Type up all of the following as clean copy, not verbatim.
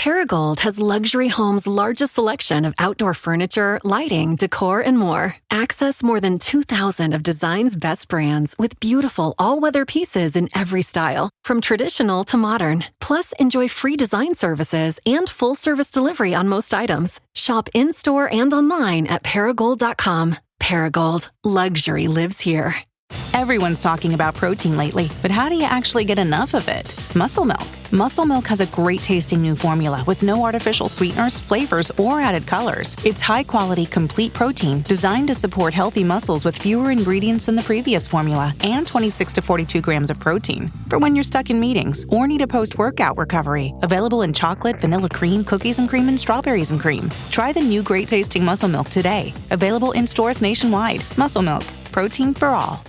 Paragold has luxury homes' largest selection of outdoor furniture, lighting, decor, and more. Access more than 2,000 of design's best brands with beautiful all-weather pieces in every style, from traditional to modern. Plus, enjoy free design services and full-service delivery on most items. Shop in-store and online at Paragold.com. Paragold. Luxury lives here. Everyone's talking about protein lately, but how do you actually get enough of it? Muscle Milk. Muscle Milk has a great-tasting new formula with no artificial sweeteners, flavors, or added colors. It's high-quality, complete protein designed to support healthy muscles with fewer ingredients than the previous formula and 26 to 42 grams of protein. For when you're stuck in meetings or need a post-workout recovery. Available in chocolate, vanilla cream, cookies and cream, and strawberries and cream. Try the new great-tasting Muscle Milk today. Available in stores nationwide. Muscle Milk. Protein for all.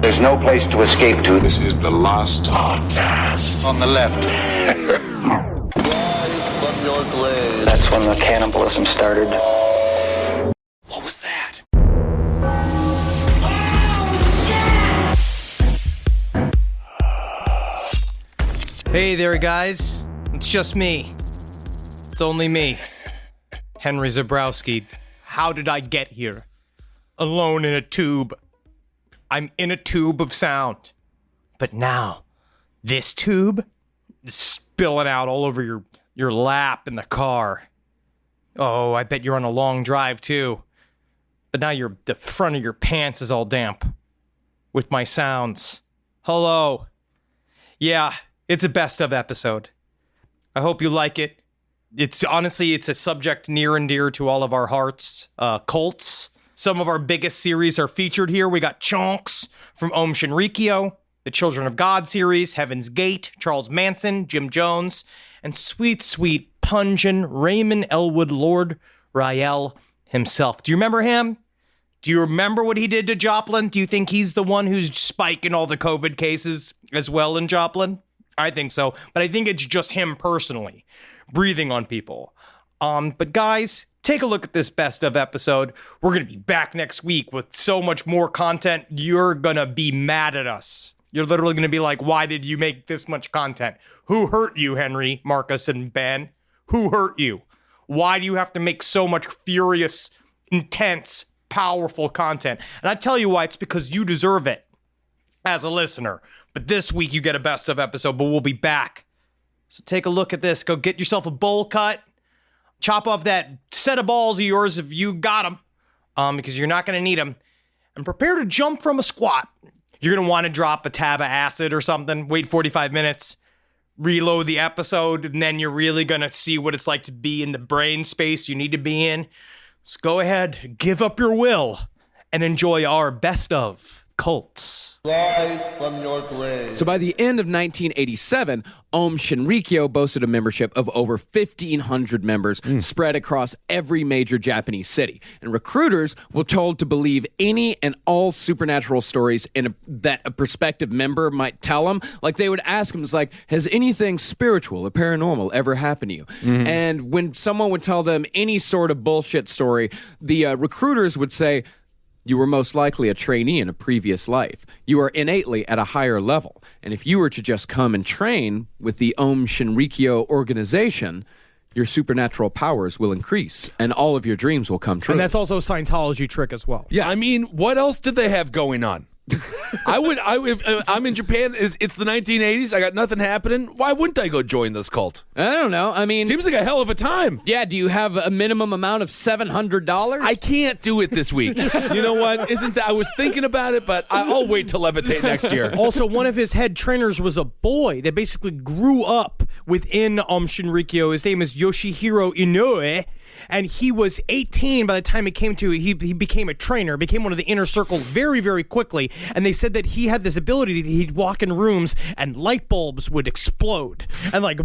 There's no place to escape to. This is the last podcast. On the left. That's when the cannibalism started. What was that? Hey there, guys. It's just me. It's only me. Henry Zabrowski. How did I get here? Alone in a tube. I'm in a tube of sound. But now, this tube is spilling out all over your lap in the car. Oh, I bet you're on a long drive too. But now the front of your pants is all damp with my sounds. Hello. Yeah, it's a best of episode. I hope you like it. It's a subject near and dear to all of our hearts. Cults. Some of our biggest series are featured here. We got Chonks from Om Shinrikyo, the Children of God series, Heaven's Gate, Charles Manson, Jim Jones, and sweet, sweet, pungent Raymond Elwood Lord Rael himself. Do you remember him? Do you remember what he did to Joplin? Do you think he's the one who's spiking all the COVID cases as well in Joplin? I think so, but I think it's just him personally breathing on people. But guys, take a look at this best of episode. We're going to be back next week with so much more content. You're going to be mad at us. You're literally going to be like, why did you make this much content? Who hurt you, Henry, Marcus, and Ben? Who hurt you? Why do you have to make so much furious, intense, powerful content? And I tell you why, it's because you deserve it as a listener. But this week you get a best of episode, but we'll be back. So take a look at this. Go get yourself a bowl cut. Chop off that set of balls of yours if you got them, because you're not going to need them. And prepare to jump from a squat. You're going to want to drop a tab of acid or something. Wait 45 minutes. Reload the episode. And then you're really going to see what it's like to be in the brain space you need to be in. So go ahead, give up your will, and enjoy our best of cults. So by the end of 1987, Om Shinrikyo boasted a membership of over 1,500 members spread across every major Japanese city. And recruiters were told to believe any and all supernatural stories that a prospective member might tell them. Like they would ask them, it's like, has anything spiritual or paranormal ever happened to you? And when someone would tell them any sort of bullshit story, the recruiters would say, you were most likely a trainee in a previous life. You are innately at a higher level. And if you were to just come and train with the Om Shinrikyo organization, your supernatural powers will increase and all of your dreams will come true. And that's also a Scientology trick as well. Yeah, I mean, what else did they have going on? If I'm in Japan, it's the 1980s, I got nothing happening. Why wouldn't I go join this cult? I don't know. I mean, seems like a hell of a time. Yeah, do you have a minimum amount of $700? I can't do it this week. You know what? I was thinking about it, but I'll wait to levitate next year. Also, one of his head trainers was a boy that basically grew up within Shinrikyo. His name is Yoshihiro Inoue. And he was 18 by the time it came to he became a trainer, became one of the inner circle very, very quickly. And they said that he had this ability that he'd walk in rooms and light bulbs would explode and like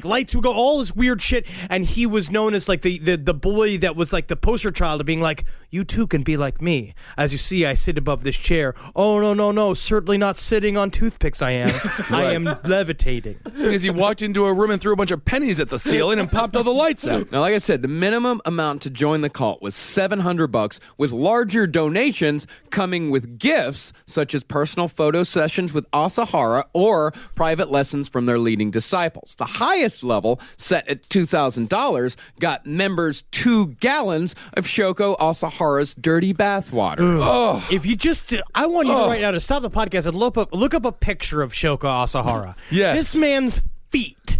lights would go, all this weird shit. And he was known as like the boy that was like the poster child of being like, you too can be like me. As you see, I sit above this chair. Oh, no, certainly not sitting on toothpicks I am. Right. I am levitating. Because he walked into a room and threw a bunch of pennies at the ceiling and popped all the lights out. Now, like I said, said the minimum amount to join the cult was $700, with larger donations coming with gifts such as personal photo sessions with Asahara or private lessons from their leading disciples. The highest level, set at $2,000, got members 2 gallons of Shoko Asahara's dirty bathwater. If you just, I want you to right now to stop the podcast and look up a picture of Shoko Asahara. Yes. This man's feet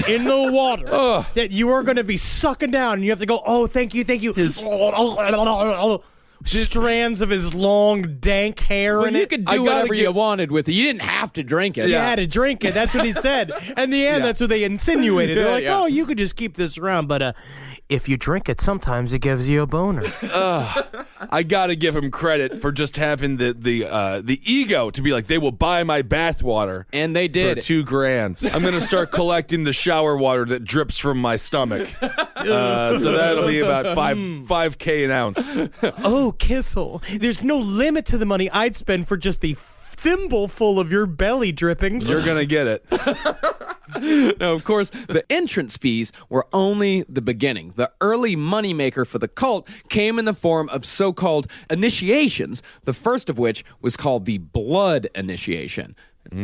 in the water that you are going to be sucking down, and you have to go, oh, thank you. Strands of his long, dank hair Well, in you it. could do whatever you wanted with it. You didn't have to drink it. You had to drink it. That's what he said. In the end, that's what they insinuated. They're like, oh, you could just keep this around, but if you drink it, sometimes it gives you a boner. I gotta give him credit for just having the ego to be like, they will buy my bathwater, And they did. for $2,000. I'm gonna start collecting the shower water that drips from my stomach. So that'll be about 5K an ounce. Oh, Kissel, there's no limit to the money I'd spend for just the thimble full of your belly drippings. You're gonna get it. Now, of course, the entrance fees were only the beginning. The early moneymaker for the cult came in the form of so-called initiations, the first of which was called the blood initiation,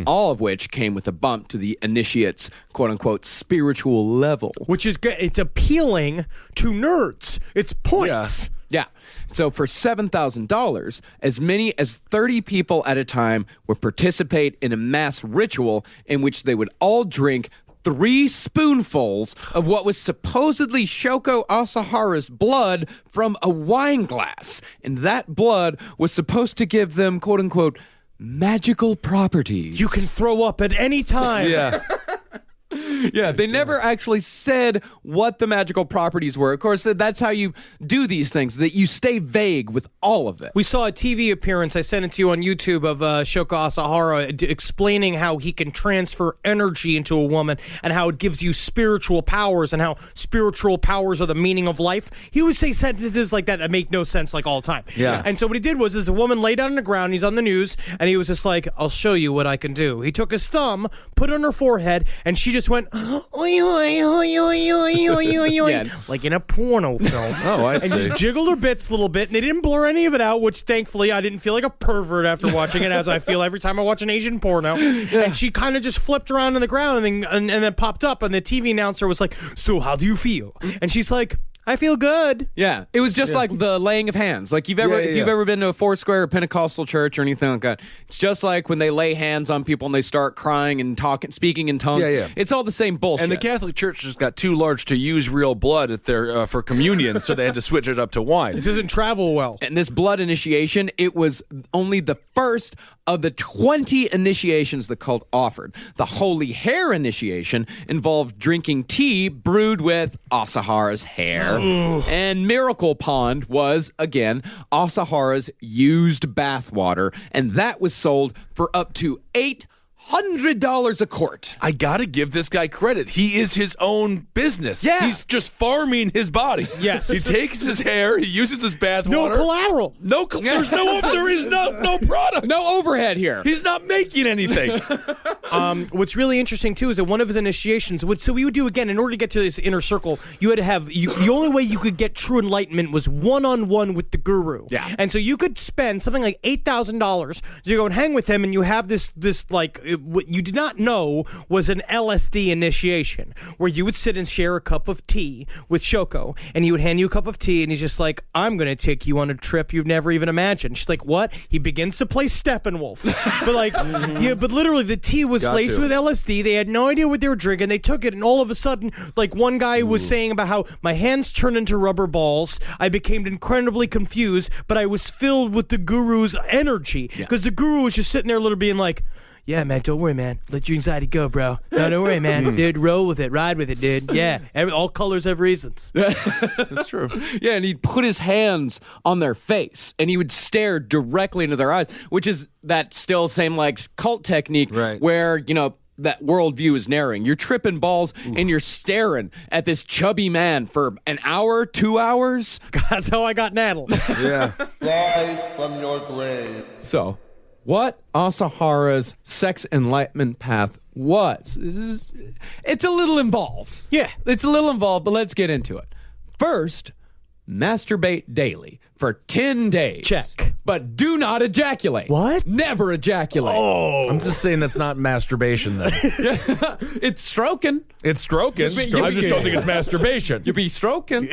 all of which came with a bump to the initiate's quote-unquote spiritual level. Which is good. It's appealing to nerds. It's points. Yeah. So for $7,000, as many as 30 people at a time would participate in a mass ritual in which they would all drink 3 spoonfuls of what was supposedly Shoko Asahara's blood from a wine glass. And that blood was supposed to give them, quote-unquote, magical properties. You can throw up at any time. Yeah. Yeah, they never actually said what the magical properties were. Of course, that's how you do these things, that you stay vague with all of it. We saw a TV appearance, I sent it to you on YouTube, of Shoko Asahara explaining how he can transfer energy into a woman and how it gives you spiritual powers and how spiritual powers are the meaning of life. He would say sentences like that make no sense like all the time. Yeah. And so what he did was a woman lay down on the ground, he's on the news, and he was just like, I'll show you what I can do. He took his thumb, put it on her forehead, and she just went, oi, oi, oi, oi, oi, oi, oi, oi, like in a porno film. Oh, I see. And just jiggled her bits a little bit, and they didn't blur any of it out, which thankfully I didn't feel like a pervert after watching it, as I feel every time I watch an Asian porno. And she kind of just flipped around on the ground and then popped up, and the TV announcer was like, so how do you feel? And she's like, I feel good. Yeah, it was just like the laying of hands. Like if you've ever been to a Foursquare or Pentecostal church or anything like that, it's just like when they lay hands on people and they start crying and talking, speaking in tongues. Yeah. It's all the same bullshit. And the Catholic Church just got too large to use real blood at their for communion, so they had to switch it up to wine. It doesn't travel well. And this blood initiation, it was only the first of the 20 initiations the cult offered. The holy hair initiation involved drinking tea brewed with Asahara's hair. And Miracle Pond was, again, Asahara's used bathwater, and that was sold for up to $800 a quart. I gotta give this guy credit. He is his own business. Yeah. He's just farming his body. Yes. He takes his hair, he uses his bathwater. No collateral. There is no product. No overhead here. He's not making anything. What's really interesting too is that one of his initiations, so we would do again in order to get to this inner circle, you had to have the only way you could get true enlightenment was one-on-one with the guru. Yeah. And so you could spend something like $8,000 to go and hang with him, and you have this like what you did not know was an LSD initiation, where you would sit and share a cup of tea with Shoko, and he would hand you a cup of tea, and he's just like, I'm going to take you on a trip you've never even imagined. She's like, what? He begins to play Steppenwolf. But like, yeah, but literally the tea was laced with LSD. They had no idea what they were drinking. They took it, and all of a sudden, like one guy was saying about how my hands turned into rubber balls. I became incredibly confused, but I was filled with the guru's energy, because the guru was just sitting there, little being like, yeah, man, don't worry, man. Let your anxiety go, bro. No, don't worry, man. Dude, roll with it. Ride with it, dude. Yeah, all colors have reasons. That's true. Yeah, and he'd put his hands on their face, and he would stare directly into their eyes, which is that still same like cult technique, right, where, you know, that worldview is narrowing. You're tripping balls and you're staring at this chubby man for an hour, 2 hours. That's how I got Naddled. Yeah. Rise from your grave. So, what Asahara's sex enlightenment path was, it's a little involved. Yeah. It's a little involved, but let's get into it. First, masturbate daily for 10 days. Check. But do not ejaculate. What? Never ejaculate. Oh. I'm just saying that's not masturbation then. It's stroking. It's stroking. I just don't think it's masturbation. You be stroking.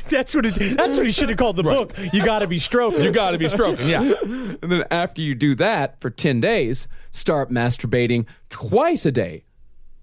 That's what he should have called the book. You got to be stroking. You got to be stroking, yeah. And then after you do that for 10 days, start masturbating twice a day.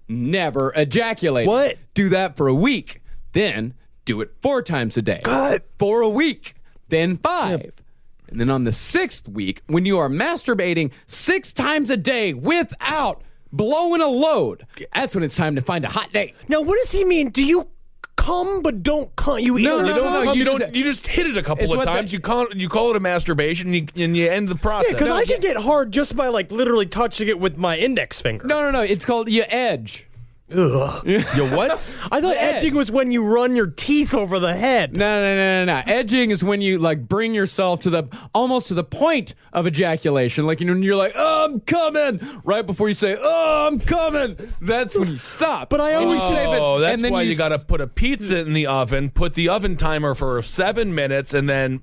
Never ejaculate. What? Do that for a week. Then do it 4 times a day. God. For a week. Then 5. Yep. And then on the 6th week, when you are masturbating 6 times a day without blowing a load, that's when it's time to find a hot date. Now, what does he mean? Do you come but don't come? You No. You just hit it a couple of times. You call it a masturbation, and you end the process. Yeah, because I can get hard just by like literally touching it with my index finger. No. It's called you edge. Ugh. You what? I thought edging was when you run your teeth over the head. No. Edging is when you like bring yourself to almost to the point of ejaculation. Like you're like, oh, I'm coming. Right before you say, oh, I'm coming. That's when you stop. But I always save it. Oh, that's and then why you got to put a pizza in the oven, put the oven timer for 7 minutes, and then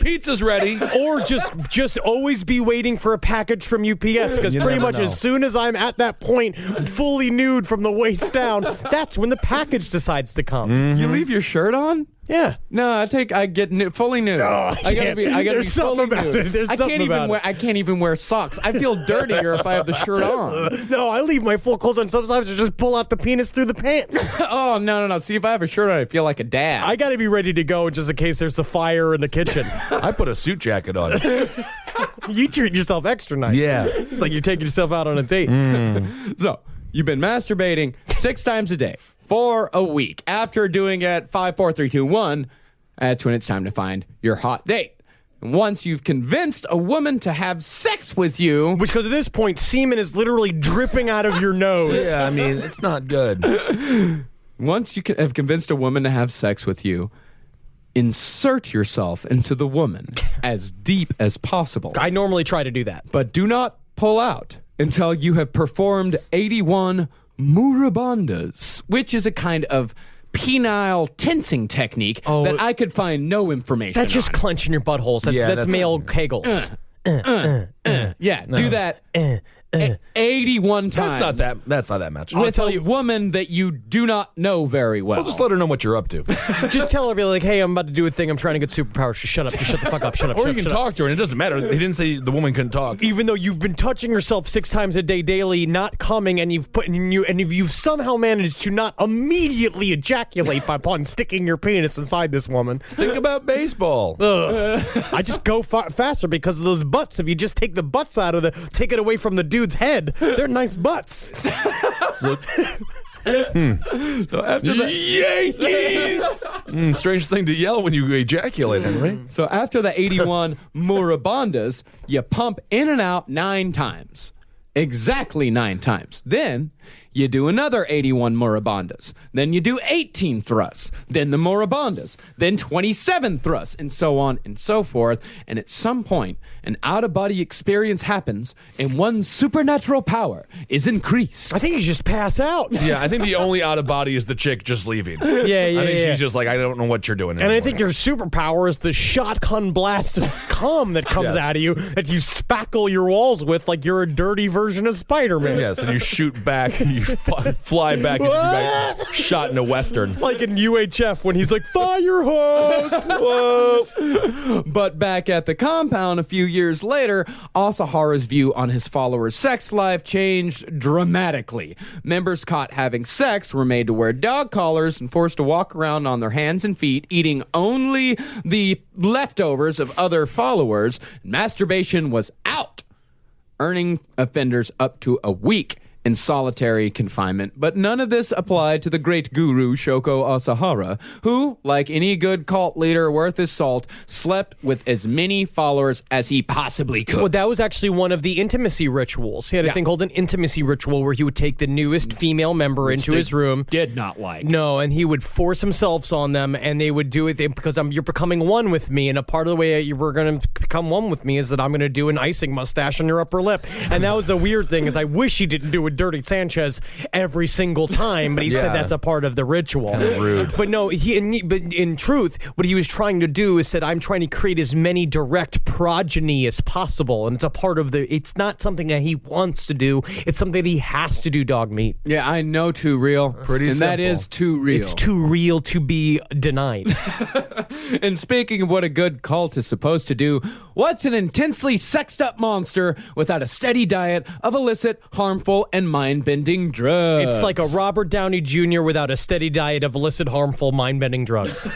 pizza's ready. Or just always be waiting for a package from UPS, because pretty much as soon as I'm at that point, fully nude from the waist down, that's when the package decides to come. Mm-hmm. You leave your shirt on? Yeah. No, I get fully nude. Oh, I gotta be There's something fully about nude. it. There's something about it. I can't even wear socks. I feel dirtier if I have the shirt on. No, I leave my full clothes on. Sometimes I just pull out the penis through the pants. Oh, no. See, if I have a shirt on, I feel like a dad. I got to be ready to go just in case there's a fire in the kitchen. I put a suit jacket on. You treat yourself extra nice. Yeah. It's like you're taking yourself out on a date. So, you've been masturbating 6 times a day for a week. After doing it 5, 4, 3, 2, 1, that's when it's time to find your hot date. And once you've convinced a woman to have sex with you... Which, because at this point, semen is literally dripping out of your nose. Yeah, I mean, it's not good. Once you have convinced a woman to have sex with you, insert yourself into the woman as deep as possible. I normally try to do that. But do not pull out until you have performed 81 murabundas, which is a kind of penile tensing technique that I could find no information That's just on. clenching your buttholes. That's male kegels. Do that 81 times. That's not that much. With a woman that you do not know very well. I'll just let her know what you're up to. Just tell her, be like, hey, I'm about to do a thing. I'm trying to get superpowers. Just shut up. Just shut the fuck up. Shut up. Or shut you up, can shut up. talk to her, and it doesn't matter. They didn't say the woman couldn't talk. Even though you've been touching yourself 6 times a day daily, not coming, and you've somehow managed to not immediately ejaculate upon sticking your penis inside this woman. Think about baseball. I just go faster because of those butts. If you just take the butts take it away from the dude's head, they're nice butts. So after the Yankees! Strange thing to yell when you ejaculate, Henry. So after the 81 murabundas, you pump in and out 9 times. Exactly 9 times. Then you do another 81 murabundas. Then you do 18 thrusts. Then the murabundas. Then 27 thrusts, and so on and so forth. And at some point, an out-of-body experience happens, and one's supernatural power is increased. I think you just pass out. Yeah, I think the only out of body is the chick just leaving. Yeah. I think she's just like, I don't know what you're doing And anymore. I think your superpower is the shotgun blast of cum that comes out of you that you spackle your walls with like you're a dirty version of Spider-Man. Yes, and you shoot back, you fly back, and shoot back, shot in a Western. Like in UHF when he's like, fire hose! Whoa. But back at the compound a few years later, Asahara's view on his followers' sex life changed dramatically. Members caught having sex were made to wear dog collars and forced to walk around on their hands and feet, eating only the leftovers of other followers. Masturbation was out, earning offenders up to a week in solitary confinement. But none of this applied to the great guru Shoko Asahara, who, like any good cult leader worth his salt, slept with as many followers as he possibly could. Well, that was actually one of the intimacy rituals. He had a thing called an intimacy ritual where he would take the newest female member into his room. Did not like. No, and he would force himself on them, and they would do it because you're becoming one with me, and a part of the way you were going to become one with me is that I'm going to do an icing mustache on your upper lip. And that was the weird thing, is I wish he didn't do a with Dirty Sanchez every single time, but he said that's a part of the ritual. Kind of rude. But no, but in truth, what he was trying to do is said, I'm trying to create as many direct progeny as possible, and it's a part of it's not something that he wants to do, it's something that he has to do, dog meat. Yeah, I know too real. Pretty and simple. that is too real. It's too real to be denied. And speaking of what a good cult is supposed to do, what's an intensely sexed up monster without a steady diet of illicit, harmful, and mind-bending drugs? It's like a Robert Downey Jr. without a steady diet of illicit, harmful, mind-bending drugs.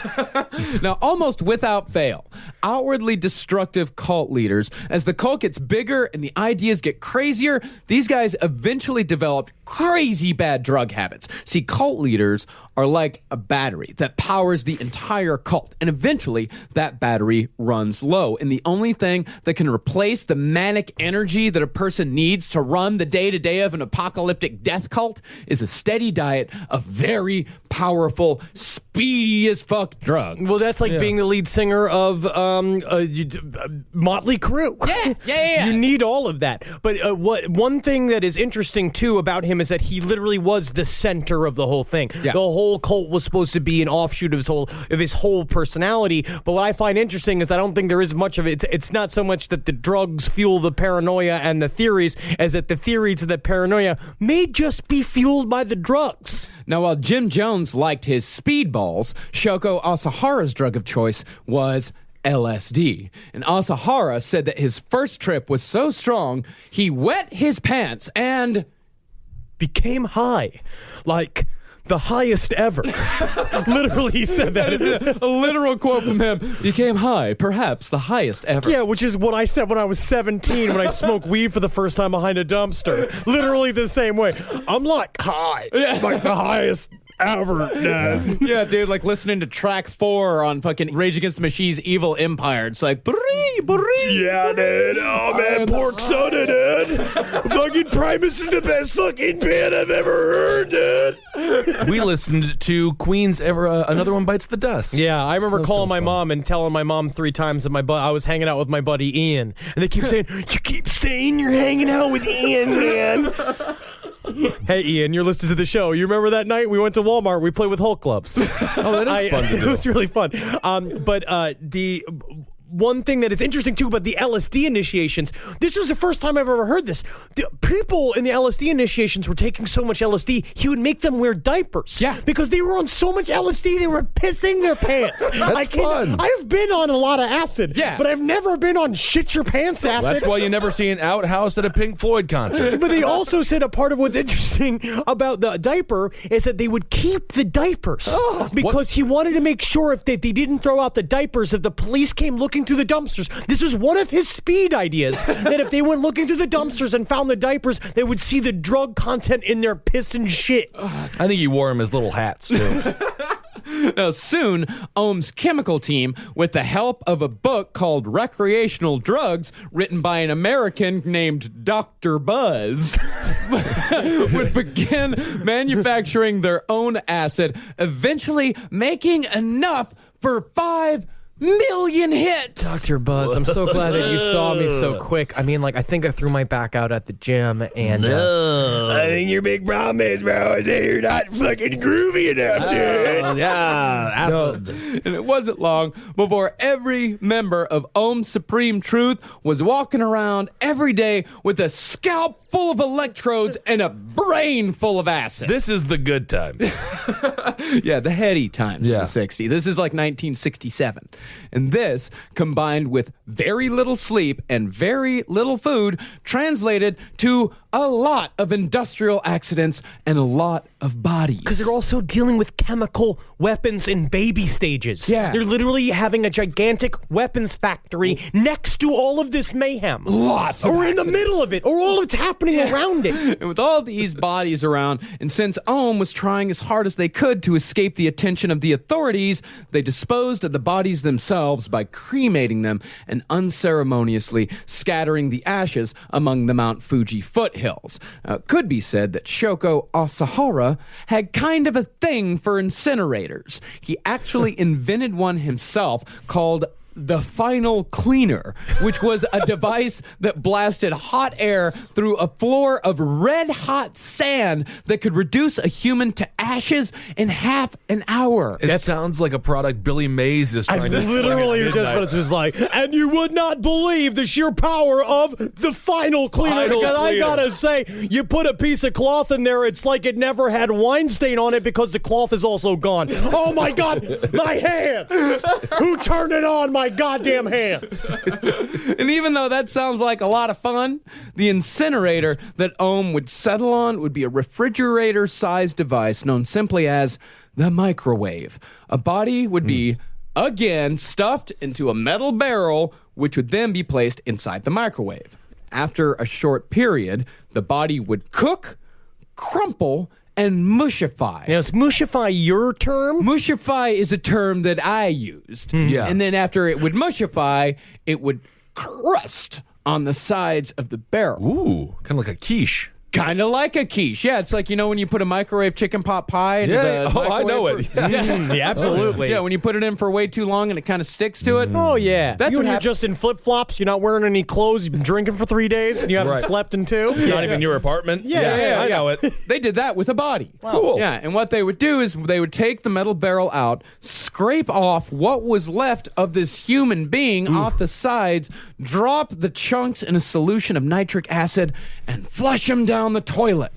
Now, almost without fail, outwardly destructive cult leaders, as the cult gets bigger and the ideas get crazier, these guys eventually developed crazy bad drug habits. See, cult leaders are like a battery that powers the entire cult, and eventually that battery runs low. And the only thing that can replace the manic energy that a person needs to run the day-to-day of an apocalyptic death cult is a steady diet of very powerful, speedy as fuck drugs. Well, that's like being the lead singer of Motley Crue. Yeah. You need all of that. But one thing that is interesting, too, about him is that he literally was the center of the whole thing. Yeah. The whole cult was supposed to be an offshoot of his whole personality. But what I find interesting is I don't think there is much of it. It's not so much that the drugs fuel the paranoia and the theories as that the theories of the paranoia may just be fueled by the drugs. Now, while Jim Jones liked his speedballs, Shoko Asahara's drug of choice was LSD. And Asahara said that his first trip was so strong, he wet his pants and became high. Like the highest ever. Literally, he said that. That is a literal quote from him. Became high, perhaps the highest ever. Yeah, which is what I said when I was 17 when I smoked weed for the first time behind a dumpster. Literally the same way. I'm like high. Like the highest ever, Dad. Yeah, dude, like listening to track 4 on fucking Rage Against the Machine's Evil Empire. It's like, bree. Yeah, dude. Oh, man, pork soda, dude. Fucking Primus is the best fucking band I've ever heard, dude. We listened to Queen's Another One Bites the Dust. Yeah, I remember calling my mom and telling my mom 3 times that I was hanging out with my buddy Ian. And they keep saying, you keep saying you're hanging out with Ian, man. Hey, Ian, you're listening to the show. You remember that night we went to Walmart? We played with Hulk gloves. Oh, that is fun to do. It was really fun. But the one thing that is interesting, too, about the LSD initiations, this was the first time I've ever heard this. The people in the LSD initiations were taking so much LSD, he would make them wear diapers. Yeah. Because they were on so much LSD, they were pissing their pants. That's fun. I've been on a lot of acid, but I've never been on shit your pants acid. That's why you never see an outhouse at a Pink Floyd concert. But they also said a part of what's interesting about the diaper is that they would keep the diapers. Because he wanted to make sure if they didn't throw out the diapers, if the police came looking through the dumpsters, this was one of his speed ideas, that if they went looking through the dumpsters and found the diapers, they would see the drug content in their piss and shit. I think he wore them as little hats, too. Now, soon, Ohm's chemical team, with the help of a book called Recreational Drugs, written by an American named Dr. Buzz, would begin manufacturing their own acid, eventually making enough for 5 million hits. Dr. Buzz, I'm so glad that you saw me so quick. I mean, like, I think I threw my back out at the gym, and I think your big problem is, bro, is that you're not fucking groovy enough, dude. Yeah, acid. And it wasn't long before every member of Ohm Supreme Truth was walking around every day with a scalp full of electrodes and a brain full of acid. This is the good times. Yeah, the heady times in Yeah. the 60s. This is like 1967. And this, combined with very little sleep and very little food, translated to a lot of industrial accidents and a lot of bodies. Because they're also dealing with chemical weapons in baby stages. Yeah. They're literally having a gigantic weapons factory next to all of this mayhem. Lots of Or in the accidents. middle of it, or all of it's happening around it. And with all these bodies around, and since Ohm was trying as hard as they could to escape the attention of the authorities, they disposed of the bodies themselves by cremating them and unceremoniously scattering the ashes among the Mount Fuji foothills. It could be said that Shoko Asahara had kind of a thing for incinerators. He actually invented one himself called the final cleaner, which was a device that blasted hot air through a floor of red hot sand that could reduce a human to ashes in half an hour. It sounds like a product Billy Mays is trying to sell. Literally, just what it's just like. And you would not believe the sheer power of the final cleaner. Final Because I cleaner. gotta say, you put a piece of cloth in there, it's like it never had wine stain on it because the cloth is also gone. Oh my God, my hands! Who turned it on? My goddamn hands! And even though that sounds like a lot of fun, the incinerator that Ohm would settle on would be a refrigerator-sized device known simply as the microwave. A body would be, again, stuffed into a metal barrel, which would then be placed inside the microwave. After a short period, the body would cook, crumple, and mushify. Now, is mushify your term? Mushify is a term that I used. Yeah. And then after it would mushify, it would crust on the sides of the barrel. Ooh, kind of like a quiche. Kind of like a quiche. Yeah, it's like, when you put a microwave chicken pot pie into the microwave. I know it. Yeah, absolutely. Yeah, when you put it in for way too long and it kind of sticks to it. Oh, yeah. That's you what and you're happened. just in flip-flops, you're not wearing any clothes, you've been drinking for 3 days, and you haven't slept in 2. Not even your apartment. Yeah, I know it. They did that with a body. Cool. Yeah, and what they would do is they would take the metal barrel out, scrape off what was left of this human being off the sides, drop the chunks in a solution of nitric acid, and flush them down the toilet.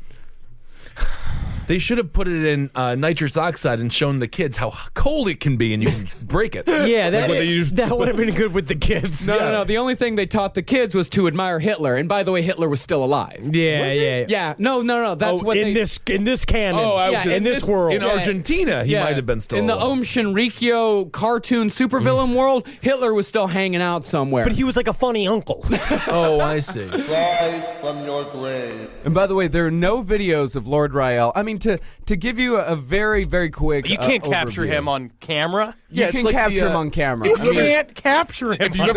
They should have put it in nitrous oxide and shown the kids how cold it can be, and you can break it. Yeah, Like when they use- that would have been good with the kids. No. The only thing they taught the kids was to admire Hitler. And by the way, Hitler was still alive. Yeah. Yeah, no. That's what in they... this canon. In this world. In Argentina, he might have been still in the alive. Ohm Shinrikyo cartoon supervillain world, Hitler was still hanging out somewhere. But he was like a funny uncle. Oh, I see. Rise from your grave. And by the way, there are no videos of Lord Rael. I mean, to give you a very, very quick You can't capture overview. him on camera. Yeah, you it's can like capture the, him on camera. You I mean, can't capture him. If you've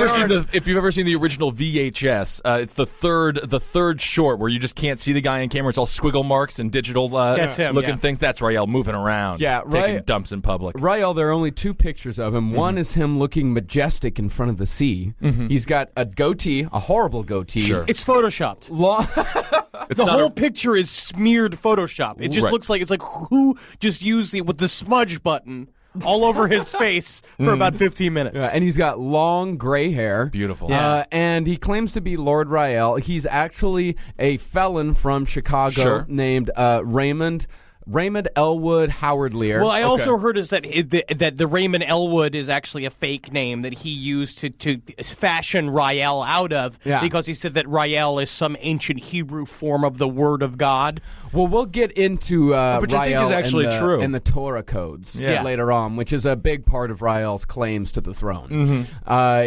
ever seen the original VHS, it's the third short where you just can't see the guy in camera. It's all squiggle marks and digital That's him, looking yeah. things. That's Rael moving around. Yeah, taking right. dumps in public. Rael, there are only 2 pictures of him. One is him looking majestic in front of the sea. He's got a goatee, a horrible goatee. Sure. It's photoshopped. The whole picture is smeared Photoshop. It just Right. looks like it's like who just used the smudge button all over his face for about 15 minutes. Yeah, and he's got long gray hair. Beautiful. Yeah. And he claims to be Lord Rael. He's actually a felon from Chicago Sure. named Raymond Elwood Howard Lear. Well, I also heard is that that the Raymond Elwood is actually a fake name that he used to fashion Rael out of, because he said that Rael is some ancient Hebrew form of the Word of God. Well, we'll get into Which I think Rael is actually and true. the Torah codes Yeah. later on, which is a big part of Rael's claims to the throne.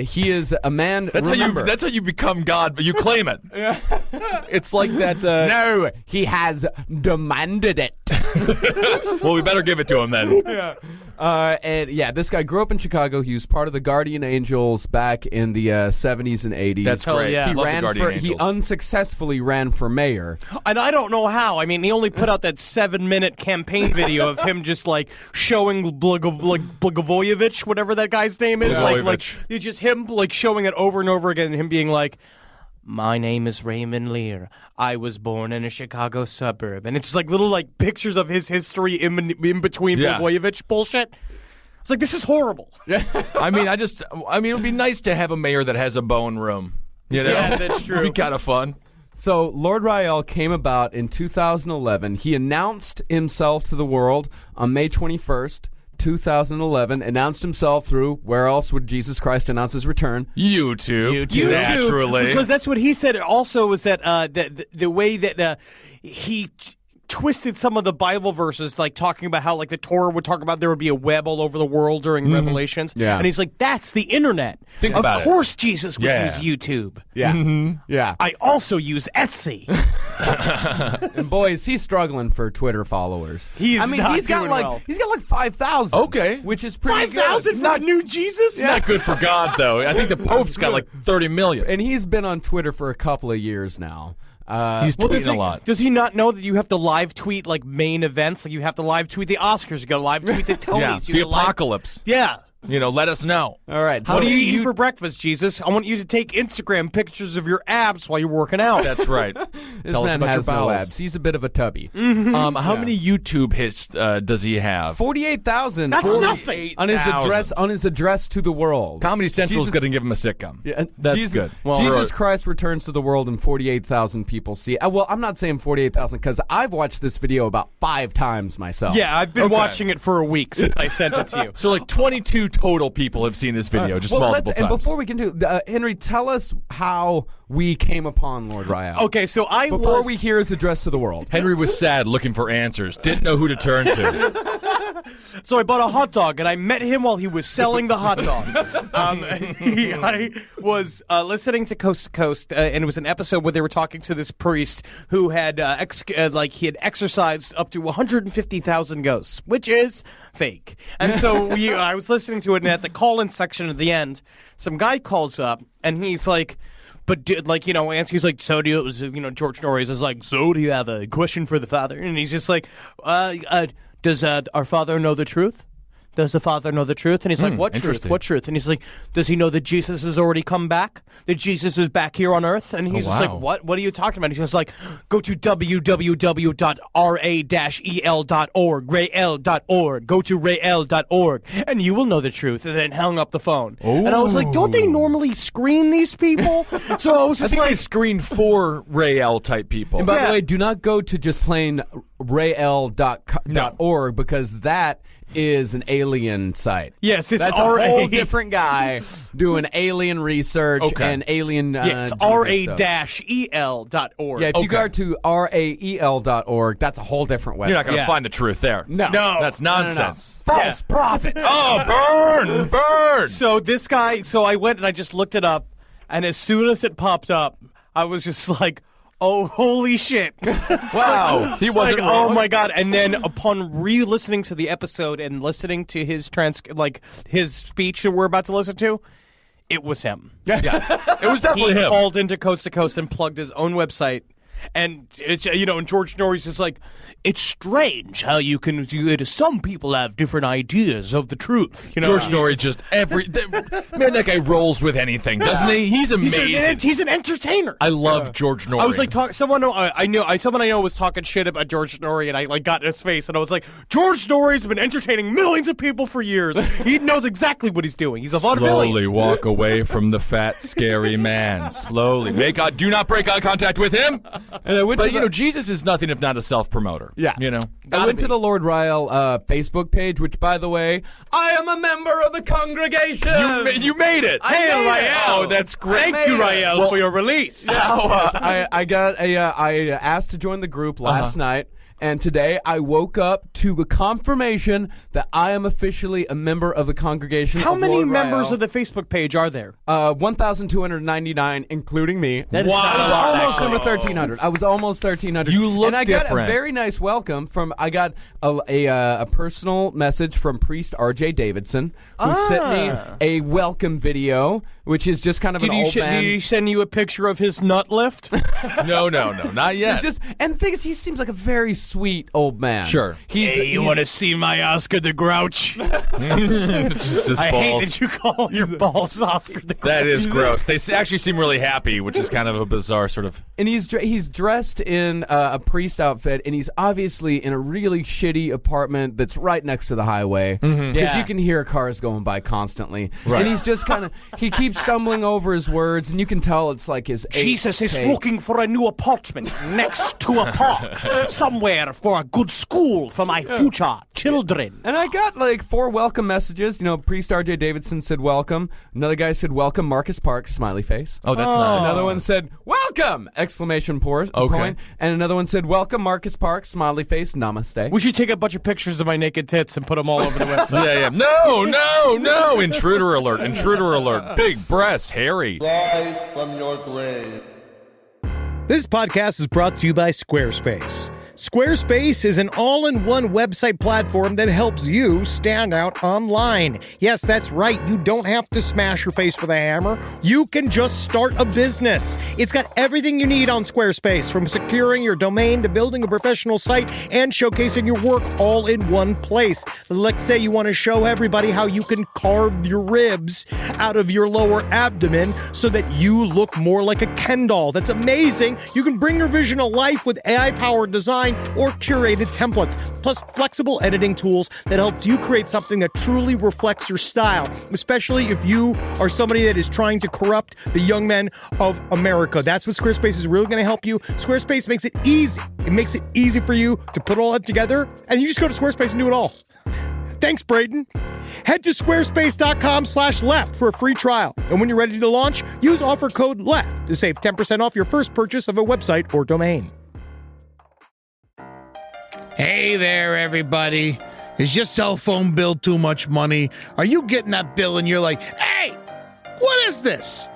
He is a man. That's remember, how you become God, but you claim it. It's like that. No, he has demanded it. Well, we better give it to him then. This guy grew up in Chicago. He was part of the Guardian Angels back in the 70s and 80s. That's great. yeah. He Love the ran Guardian for. He Angels. unsuccessfally ran for mayor. And I don't know how. I mean, he only put out that 7-minute campaign video of him just like showing Blagojevich, whatever that guy's name is. Like Blagojevich. it's just him like showing it over and over again, and him being like, "My name is Raymond Lear. I was born in a Chicago suburb," and it's just like little like pictures of his history in between Yeah. Blagojevich bullshit. It's like, this is horrible. I mean, it would be nice to have a mayor that has a bone room. You know? Yeah, that's true. It'd be kind of fun. So Lord Rael came about in 2011. He announced himself to the world on May 21st, 2011. Announced himself through, where else would Jesus Christ announce his return? YouTube. You Naturally. too, because that's what he said. Also, was that the way that he twisted some of the Bible verses, like talking about how like the Torah would talk about there would be a web all over the world during Revelations. Yeah. And he's like, that's the internet. Think about it. Of course Jesus would Yeah. use YouTube. Yeah. Yeah. I also use Etsy. And boys, he's struggling for Twitter followers. He's not he's got doing like well. he's got like 5,000. Okay. Which is pretty 5,000 good. for a new Jesus? Not good for God, though. I think the Pope's got like 30 million. And he's been on Twitter for a couple of years now. He's Well, the tweeting a thing- lot. Does he not know that you have to live tweet like main events? Like you have to live tweet the Oscars, you got to live tweet the Tonys. Yeah, you the gotta live- apocalypse. Yeah. Let us know. All right. What do you eat for breakfast, Jesus? I want you to take Instagram pictures of your abs while you're working out. That's right. This Tell us man about has your no bowels. abs. He's a bit of a tubby. How many YouTube hits does he have? 48,000. That's nothing. On his address to the world. Comedy Central is going to give him a sitcom. Yeah, That's good. Well, Jesus Christ returns to the world, and 48,000 people see. Well, I'm not saying 48,000 because I've watched this video about 5 times myself. Yeah, I've been watching it for a week since I sent it to you. So like 22 total people have seen this video, just multiple times. And before we can do, Henry, tell us how we came upon Lord Rael. Okay, so before we hear his address to the world. Henry was sad, looking for answers, didn't know who to turn to. So I bought a hot dog, and I met him while he was selling the hot dog. I was listening to Coast, and it was an episode where they were talking to this priest who had he had exorcised up to 150,000 ghosts, which is fake. And so I was listening to it, and at the call-in section at the end, some guy calls up, and he's like, he's like, so do you, George Norris is like, so do you have a question for the Father? And he's just like, does our Father know the truth? Does the Father know the truth? And he's like, what truth? What truth? And he's like, does he know that Jesus has already come back? That Jesus is back here on earth? And he's just like, what? What are you talking about? He's just like, go to www.ra-el.org, rael.org. Go to rael.org, and you will know the truth. And then hung up the phone. Ooh. And I was like, don't they normally screen these people? So I was just they screen for Rael type people. And by the way, do not go to just plain rael.org because that is an alien site. Yes, it's that's a whole different guy doing alien research and alien. It's ra-el.org. Yeah, if you go to rael.org, that's a whole different website. You're not going to find the truth there. No, that's nonsense. No. False prophets. Oh, burn! So this guy. So I went and I just looked it up, and as soon as it popped up, I was just like, oh, holy shit. Wow. He wasn't wrong. Oh, my God. And then upon re-listening to the episode and listening to his his speech that we're about to listen to, it was him. Yeah. It was definitely him. He called into Coast to Coast and plugged his own website. And it's and George Norris is like, it's strange how you can. Some people have different ideas of the truth. George Norris just that guy rolls with anything, doesn't he? He's amazing. He's an entertainer. I love George Norris. I was like, someone I know was talking shit about George Norris, and I got in his face, and I was like, George Norris has been entertaining millions of people for years. He knows exactly what he's doing. He's a vaudevillian. Slowly walk away from the fat, scary man. Slowly. Do not break eye contact with him. But Jesus is nothing if not a self-promoter. Yeah. I went to the Lord Rael Facebook page, which, by the way, I am a member of the congregation. You made it. Hey, Rael. Oh, that's great. Thank you, Rael, for your release. I asked to join the group last night. And today I woke up to a confirmation that I am officially a member of the congregation. How of many Lord members Rael. of the Facebook page are there? 1,299, including me. That's almost number 1,300. I was almost 1,300. You look and I got different. a very nice welcome from. I got a personal message from Priest R.J. Davidson, who sent me a welcome video, which is just kind of an old man. Did he send you a picture of his nut lift? No, not yet. And the thing is, he seems like a very sweet old man. Sure. You want to see my Oscar the Grouch? Just I hate balls. that you call your balls Oscar the Grouch. That is gross. They actually seem really happy, which is kind of a bizarre sort of. And he's dressed in a priest outfit, and he's obviously in a really shitty apartment that's right next to the highway, because you can hear cars going by constantly. Right. And he's just kind of he keeps stumbling over his words, and you can tell it's like his Jesus is take. looking for a new apartment next to a park, somewhere for a good school for my future children. And I got like 4 welcome messages. Priest R.J. Davidson said welcome. Another guy said welcome, Marcus Parks, smiley face. Oh, that's nice. Another one said welcome, exclamation point. Okay. And another one said welcome, Marcus Parks, smiley face, namaste. We should take a bunch of pictures of my naked tits and put them all over the website. Yeah. No. Intruder alert. Big breast, hairy. Rise from your grave. This podcast is brought to you by Squarespace. Squarespace is an all-in-one website platform that helps you stand out online. Yes, that's right. You don't have to smash your face with a hammer. You can just start a business. It's got everything you need on Squarespace, from securing your domain to building a professional site and showcasing your work all in one place. Let's say you want to show everybody how you can carve your ribs out of your lower abdomen so that you look more like a Ken doll. That's amazing. You can bring your vision to life with AI-powered design or curated templates, plus flexible editing tools that helps you create something that truly reflects your style, especially if you are somebody that is trying to corrupt the young men of America. That's what Squarespace is really going to help you. Squarespace makes it easy. It makes it easy for you to put all that together, and you just go to Squarespace and do it all. Thanks, Braden. Head to squarespace.com/left for a free trial. And when you're ready to launch, use offer code LEFT to save 10% off your first purchase of a website or domain. Hey there, everybody. Is your cell phone bill too much money? Are you getting that bill and you're like, hey, what is this?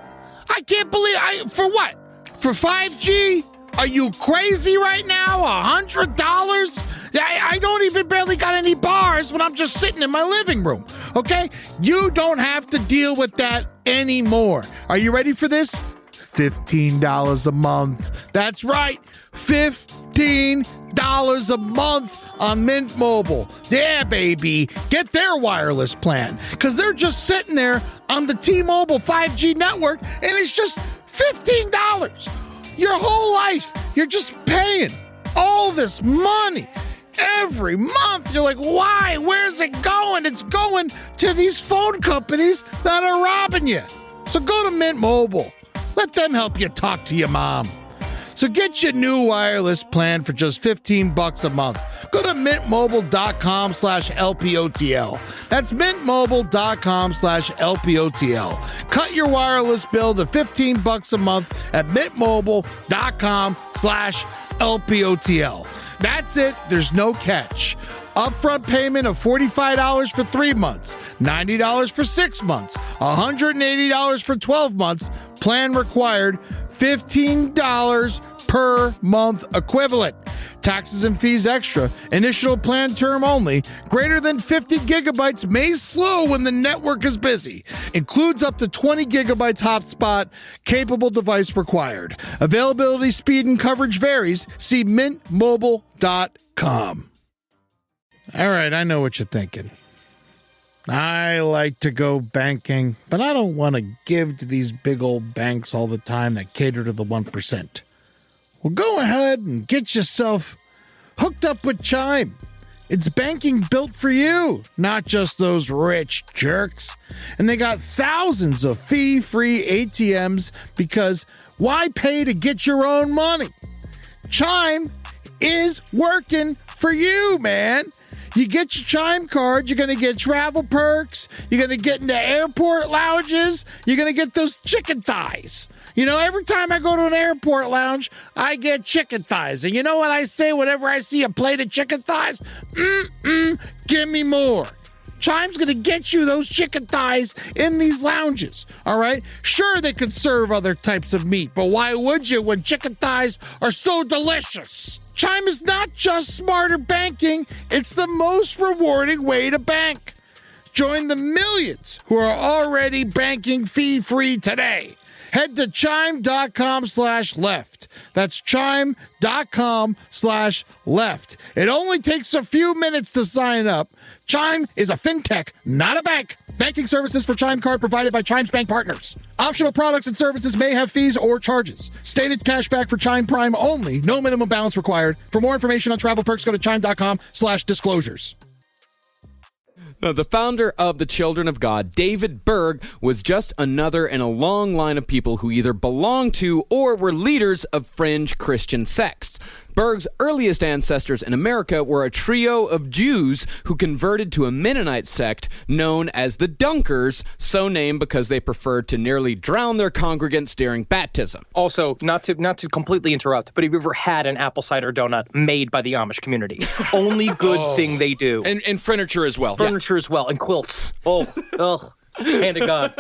I can't believe for what? For 5G? Are you crazy right now? $100? I don't even barely got any bars when I'm just sitting in my living room, okay? You don't have to deal with that anymore. Are you ready for this? $15 a month. That's right, $15 a month on Mint Mobile. Yeah, baby. Get their wireless plan, because they're just sitting there on the T-Mobile 5G network, and it's just $15. Your whole life, you're just paying all this money every month. You're like, why? Where's it going? It's going to these phone companies that are robbing you. So go to Mint Mobile. Let them help you talk to your mom. So get your new wireless plan for just $15 a month. Go to mintmobile.com/LPOTL. That's mintmobile.com/LPOTL. Cut your wireless bill to $15 a month at mintmobile.com/LPOTL. That's it. There's no catch. Upfront payment of $45 for 3 months, $90 for 6 months, $180 for 12 months. Plan required, $15 per month equivalent. Taxes and fees extra. Initial plan term only. Greater than 50 gigabytes may slow when the network is busy. Includes up to 20 gigabytes hotspot. Capable device required. Availability, speed, and coverage varies. See mintmobile.com. All right, I know what you're thinking. I like to go banking, but I don't want to give to these big old banks all the time that cater to the 1%. Well, go ahead and get yourself hooked up with Chime. It's banking built for you, not just those rich jerks. And they got thousands of fee-free ATMs, because why pay to get your own money? Chime is working for you, man. You get your Chime card, you're going to get travel perks, you're going to get into airport lounges, you're going to get those chicken thighs. You know, every time I go to an airport lounge, I get chicken thighs. And you know what I say whenever I see a plate of chicken thighs? Give me more. Chime's going to get you those chicken thighs in these lounges, all right? Sure, they can serve other types of meat, but why would you when chicken thighs are so delicious? Chime is not just smarter banking, it's the most rewarding way to bank. Join the millions who are already banking fee-free today. Head to chime.com/left. That's chime.com/left. It only takes a few minutes to sign up. Chime is a fintech, not a bank. Banking services for Chime Card provided by Chime's bank partners. Optional products and services may have fees or charges. Stated cashback for Chime Prime only. No minimum balance required. For more information on travel perks, go to chime.com/disclosures. The founder of the Children of God, David Berg, was just another in a long line of people who either belonged to or were leaders of fringe Christian sects. Berg's earliest ancestors in America were a trio of Jews who converted to a Mennonite sect known as the Dunkers, so named because they preferred to nearly drown their congregants during baptism. Also, not to completely interrupt, but have you ever had an apple cider donut made by the Amish community? Only good thing they do. And furniture as well. Furniture as well, and quilts. Oh. Hand of God.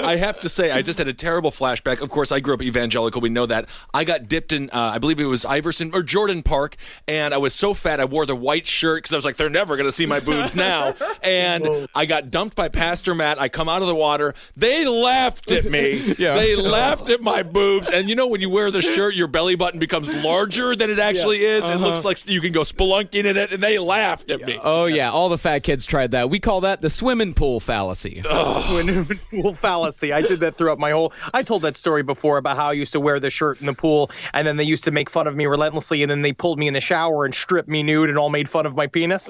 I have to say, I just had a terrible flashback. Of course, I grew up evangelical. We know that. I got dipped in, I believe it was Iverson or Jordan Park, and I was so fat I wore the white shirt because I was like, they're never going to see my boobs now. And I got dumped by Pastor Matt. I come out of the water. They laughed at me. They laughed at my boobs. And you know when you wear the shirt, your belly button becomes larger than it actually is. It looks like you can go spelunking in it, and they laughed at me. Oh, yeah. All the fat kids tried that. We call that the swimming pool fallacy. Swimming pool fallacy. I did that throughout my whole... I told that story before about how I used to wear the shirt in the pool, and then they used to make fun of me relentlessly, and then they pulled me in the shower and stripped me nude and all made fun of my penis.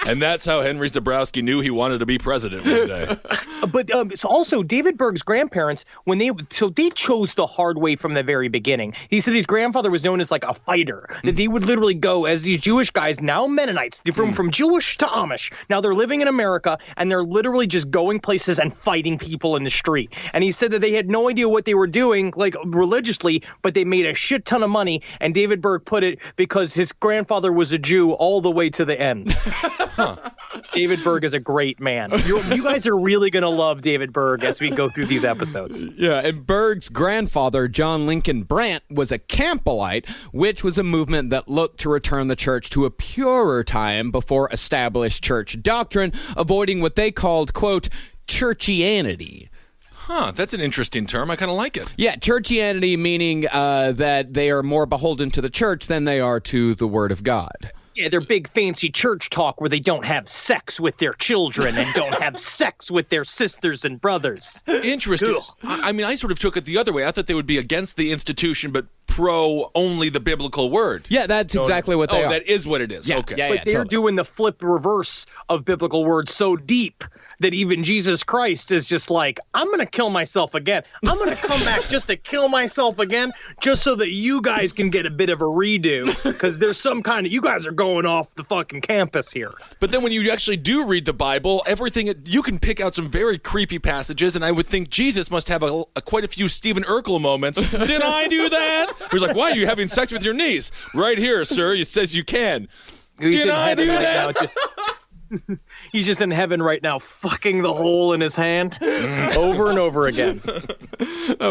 And that's how Henry Zabrowski knew he wanted to be president one day. But so also David Berg's grandparents, they chose the hard way from the very beginning. He said his grandfather was known as like a fighter, that they would literally go as these Jewish guys, now Mennonites, from Jewish to Amish. Now they're living in America, and they're literally just going places and fighting people in the street. And he said that they had no idea what they were doing, like religiously, but they made a shit ton of money. And David Berg put it because his grandfather was a Jew all the way to the end. David Berg is a great man. You guys are really going to love David Berg as we go through these episodes. Yeah, and Berg's grandfather, John Lincoln Brandt, was a Campbellite, which was a movement that looked to return the church to a purer time before established church doctrine, avoiding what they called, quote, churchianity. Huh, that's an interesting term. I kind of like it. Yeah, churchianity meaning that they are more beholden to the church than they are to the Word of God. Yeah, their big fancy church talk where they don't have sex with their children and don't have sex with their sisters and brothers. Interesting. I mean, I sort of took it the other way. I thought they would be against the institution, but pro only the biblical word. Yeah, that's exactly what they are. Oh, that is what it is. Yeah, okay. yeah, but they're doing the flip reverse of biblical words so deep that even Jesus Christ is just like, I'm going to kill myself again. I'm going to come back just to kill myself again, just so that you guys can get a bit of a redo, because there's some kind of, you guys are going off the fucking campus here. But then when you actually do read the Bible, everything, you can pick out some very creepy passages, and I would think Jesus must have quite a few Stephen Urkel moments. Did I do that? He's like, why are you having sex with your niece? Right here, sir. It says you can. Did I do that? He's just in heaven right now, fucking the hole in his hand over and over again.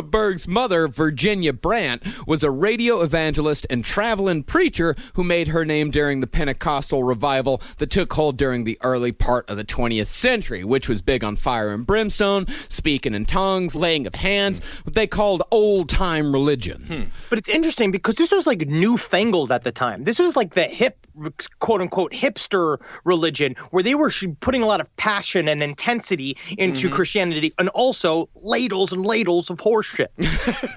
Berg's mother, Virginia Brandt, was a radio evangelist and traveling preacher who made her name during the Pentecostal revival that took hold during the early part of the 20th century, which was big on fire and brimstone, speaking in tongues, laying of hands, what they called old-time religion. But it's interesting because this was like newfangled at the time. This was like the hip, quote-unquote, hipster religion where they were putting a lot of passion and intensity into Christianity, and also ladles and ladles of horseshit.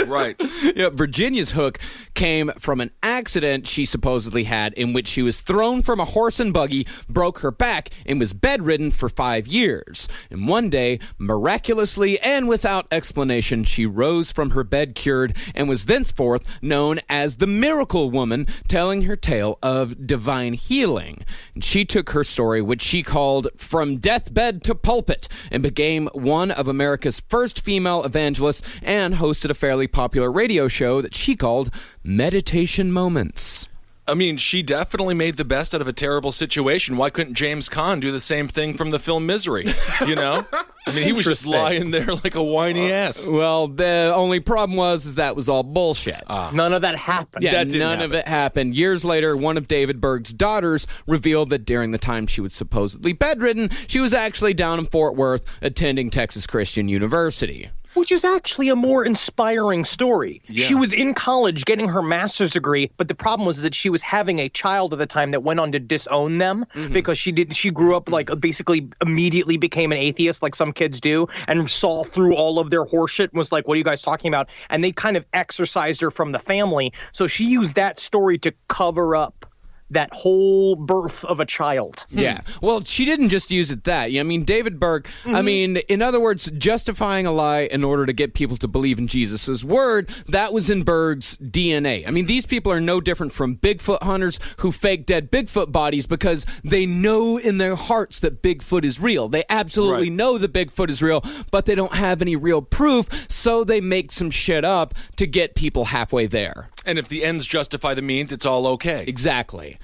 Right. Yeah, Virginia's hook came from an accident she supposedly had in which she was thrown from a horse and buggy, broke her back, and was bedridden for 5 years. And one day, miraculously and without explanation, she rose from her bed cured and was thenceforth known as the Miracle Woman, telling her tale of divine healing. And she took her story, which she called From Deathbed to Pulpit, and became one of America's first female evangelists and hosted a fairly popular radio show that she called Meditation Moments. I mean, she definitely made the best out of a terrible situation. Why couldn't James Caan do the same thing from the film Misery? You know? I mean, he was just lying there like a whiny ass. Well, the only problem was that was all bullshit. None of that happened. Yeah, none of it happened. Years later, one of David Berg's daughters revealed that during the time she was supposedly bedridden, she was actually down in Fort Worth attending Texas Christian University. Which is actually a more inspiring story. Yeah. She was in college getting her master's degree, but the problem was that she was having a child at the time that went on to disown them because she grew up like basically immediately became an atheist like some kids do and saw through all of their horseshit and was like, what are you guys talking about? And they kind of exorcised her from the family. So she used that story to cover up that whole birth of a child. Yeah. Well, she didn't just use it that. I mean, David Berg, I mean, in other words, justifying a lie in order to get people to believe in Jesus' word, that was in Berg's DNA. I mean, these people are no different from Bigfoot hunters who fake dead Bigfoot bodies because they know in their hearts that Bigfoot is real. They absolutely know that Bigfoot is real, but they don't have any real proof, so they make some shit up to get people halfway there. And if the ends justify the means, it's all okay. Exactly.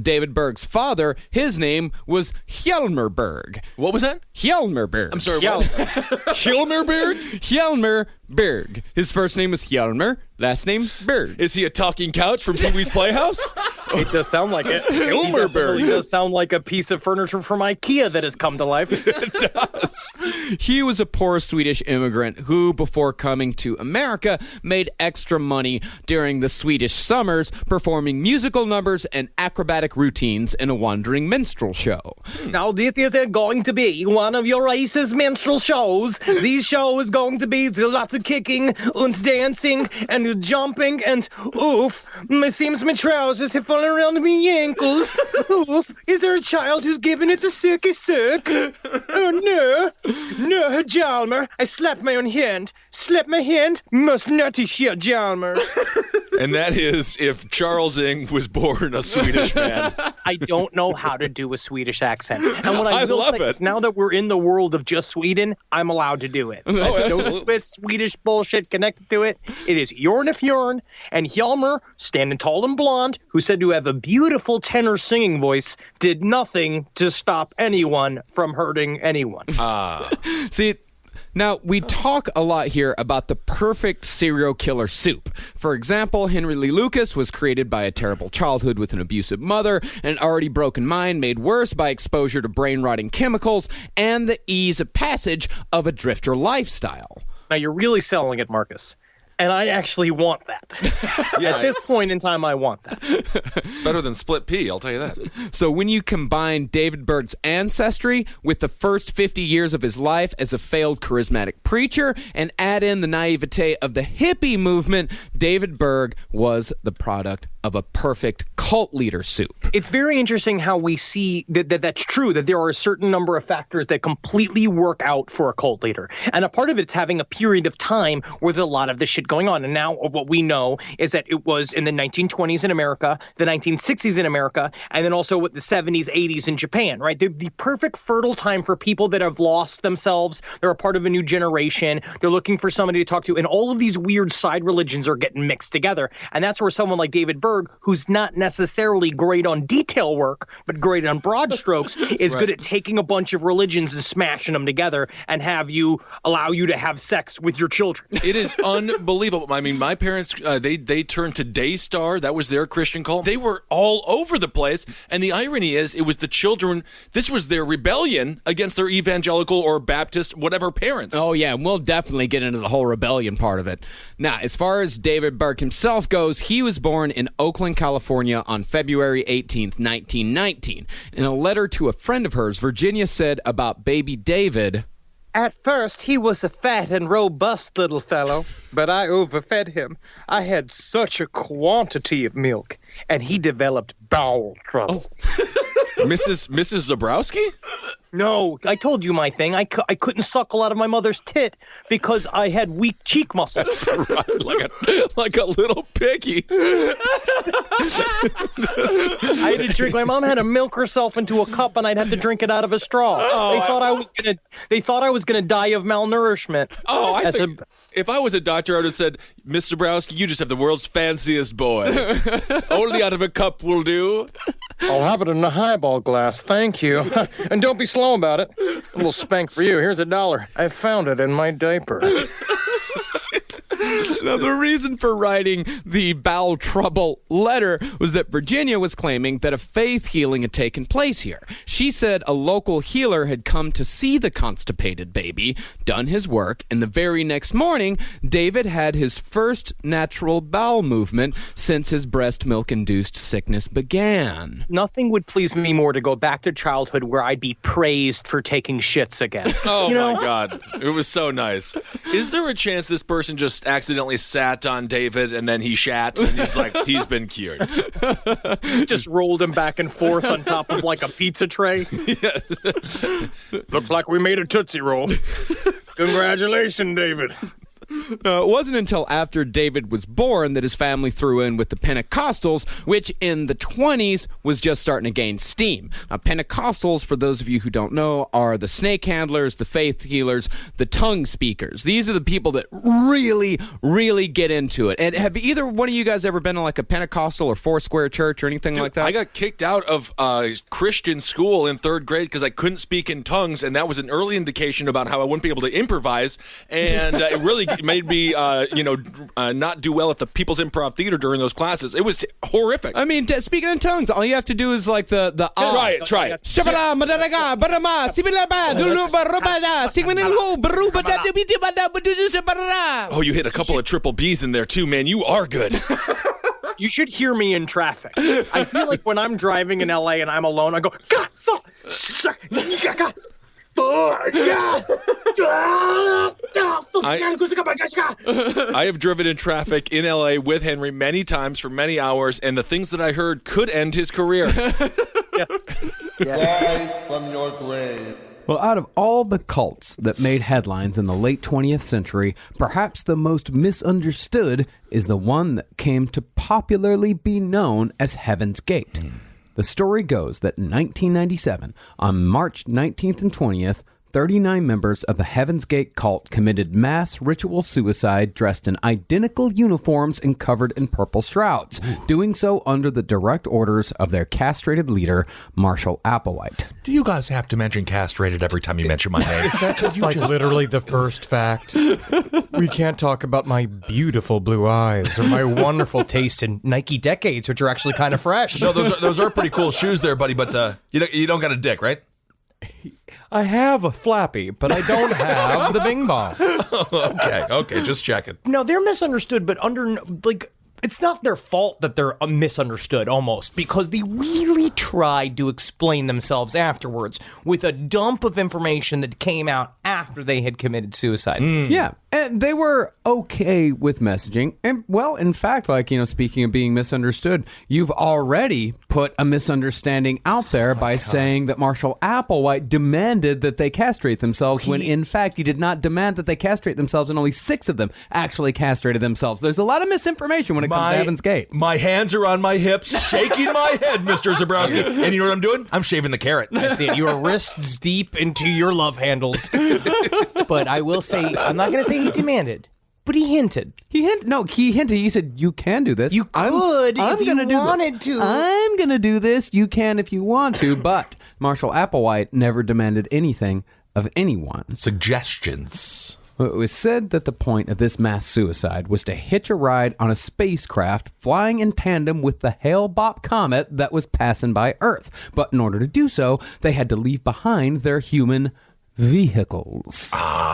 David Berg's father, his name was Hjalmar Berg. What was that? Hjalmar Berg. I'm sorry, what? Hjalmar Berg? Hjalmar Berg. His first name was Hjalmar, last name Berg. Is he a talking couch from Pee-wee's Playhouse? It does sound like it. Hjalmar Berg. It does sound like a piece of furniture from IKEA that has come to life. It does. He was a poor Swedish immigrant who, before coming to America, made extra money during the Swedish summers performing musical numbers and acrobatic routines in a wandering minstrel show. Now, this is going to be one of your racist minstrel shows. This show is going to be lots of kicking and dancing and jumping and oof, it seems my trousers have fallen around my ankles. Oof, is there a child who's giving it the sicky sick? Oh, no. No, Hjalmar, I slapped my own hand. Slap my hand? Most nutty shit, Hjalmar. And that is if Charles Ing was born a Swedish man. I don't know how to do a Swedish accent. And what I will love say it. is now that we're in the world of just Sweden, I'm allowed to do it. No Swiss, Swedish bullshit connected to it. It is Jorn if Jorn and Hjalmar, standing tall and blonde, who said to have a beautiful tenor singing voice, did nothing to stop anyone from hurting anyone. See, now, we talk a lot here about the perfect serial killer soup. For example, Henry Lee Lucas was created by a terrible childhood with an abusive mother, an already broken mind made worse by exposure to brain-rotting chemicals, and the ease of passage of a drifter lifestyle. Now, you're really selling it, Marcus. And I actually want that. Yeah, At this point in time, I want that. Better than split pea, I'll tell you that. So when you combine David Berg's ancestry with the first 50 years of his life as a failed charismatic preacher and add in the naivete of the hippie movement, David Berg was the product of a perfect cult leader soup. It's very interesting how we see that's true, that there are a certain number of factors that completely work out for a cult leader. And a part of it's having a period of time where there's a lot of this shit going on. And now what we know is that it was in the 1920s in America, the 1960s in America, and then also with the 70s, 80s in Japan, right? The perfect fertile time for people that have lost themselves. They're a part of a new generation. They're looking for somebody to talk to. And all of these weird side religions are getting mixed together. And that's where someone like David Berg, who's not necessarily great on detail work, but great on broad strokes, is good at taking a bunch of religions and smashing them together and allow you to have sex with your children. It is unbelievable. I mean, my parents, they turned to Daystar. That was their Christian cult. They were all over the place. And the irony is, it was the children, this was their rebellion against their evangelical or Baptist, whatever parents. Oh, yeah, and we'll definitely get into the whole rebellion part of it. Now, as far as David Berg himself goes, he was born in Oakland, California on February 18th, 1919. In a letter to a friend of hers, Virginia said about baby David, At first, he was a fat and robust little fellow, but I overfed him. I had such a quantity of milk, and he developed bowel trouble. Mrs. Zabrowski? No, I told you my thing. I couldn't suckle out of my mother's tit because I had weak cheek muscles. Right, like a little piggy. I had to drink. My mom had to milk herself into a cup, and I'd have to drink it out of a straw. They thought I was gonna die of malnourishment. Oh, I think if I was a doctor, I would have said, Miss Zabrowski, you just have the world's fanciest boy. Only out of a cup will do. I'll have it in a highball glass, thank you. And don't be slow about it. A little spank for you. Here's $1. I found it in my diaper. Now, the reason for writing the bowel trouble letter was that Virginia was claiming that a faith healing had taken place here. She said a local healer had come to see the constipated baby, done his work, and the very next morning, David had his first natural bowel movement since his breast milk-induced sickness began. Nothing would please me more to go back to childhood where I'd be praised for taking shits again. Oh, my God. It was so nice. Is there a chance this person just accidentally sat on David and then he shat and he's like, he's been cured? Just rolled him back and forth on top of like a pizza tray. Looks like we made a Tootsie Roll. Congratulations, David. It wasn't until after David was born that his family threw in with the Pentecostals, which in the 20s was just starting to gain steam. Now, Pentecostals, for those of you who don't know, are the snake handlers, the faith healers, the tongue speakers. These are the people that really, really get into it. And have either one of you guys ever been to like a Pentecostal or Foursquare church or anything like that? I got kicked out of Christian school in 3rd grade because I couldn't speak in tongues, and that was an early indication about how I wouldn't be able to improvise, and it really made me, not do well at the People's Improv Theater during those classes. It was horrific. I mean, speaking in tongues, all you have to do is like the Try it. Oh, you hit a couple of triple B's in there too, man. You are good. You should hear me in traffic. I feel like when I'm driving in LA and I'm alone, I go, God, fuck, God. I have driven in traffic in LA with Henry many times for many hours, and the things that I heard could end his career. Rise from your grave. Well, out of all the cults that made headlines in the late 20th century, perhaps the most misunderstood is the one that came to popularly be known as Heaven's Gate. The story goes that in 1997, on March 19th and 20th, 39 members of the Heaven's Gate cult committed mass ritual suicide dressed in identical uniforms and covered in purple shrouds, doing so under the direct orders of their castrated leader, Marshall Applewhite. Do you guys have to mention castrated every time you mention my name? Is that just literally the first fact? We can't talk about my beautiful blue eyes or my wonderful taste in Nike Decades, which are actually kind of fresh. No, those are pretty cool shoes there, buddy, but you don't got a dick, right? I have a flappy, but I don't have the bing bongs. Okay, just checking. No, they're misunderstood, but it's not their fault that they're misunderstood almost, because they really tried to explain themselves afterwards with a dump of information that came out after they had committed suicide. Yeah, and they were okay with messaging. And, well, in fact, speaking of being misunderstood, you've already put a misunderstanding out there by saying that Marshall Applewhite demanded that they castrate themselves when, in fact, he did not demand that they castrate themselves, and only 6 of them actually castrated themselves. There's a lot of misinformation when it comes to Heaven's Gate. My hands are on my hips, shaking my head, Mr. Zabrowski. And you know what I'm doing? I'm shaving the carrot. I see it. You are wrists deep into your love handles. But I will say, I'm not going to say he demanded, but he hinted. He hinted. He said, you can do this. You could if you wanted to. I'm going to do this. You can if you want to. But Marshall Applewhite never demanded anything of anyone. Suggestions. Well, it was said that the point of this mass suicide was to hitch a ride on a spacecraft flying in tandem with the Hale-Bopp comet that was passing by Earth. But in order to do so, they had to leave behind their human vehicles.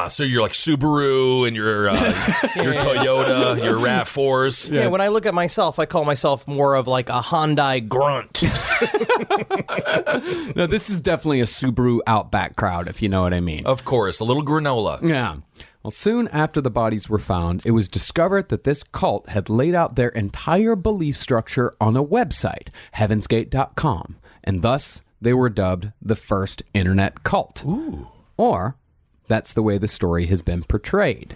So you're like Subaru and your Toyota, your RAV4s. Yeah, when I look at myself, I call myself more of like a Hyundai grunt. No, this is definitely a Subaru Outback crowd, if you know what I mean. Of course, a little granola. Yeah. Well, soon after the bodies were found, it was discovered that this cult had laid out their entire belief structure on a website, heavensgate.com, and thus they were dubbed the first internet cult. Ooh. Or that's the way the story has been portrayed.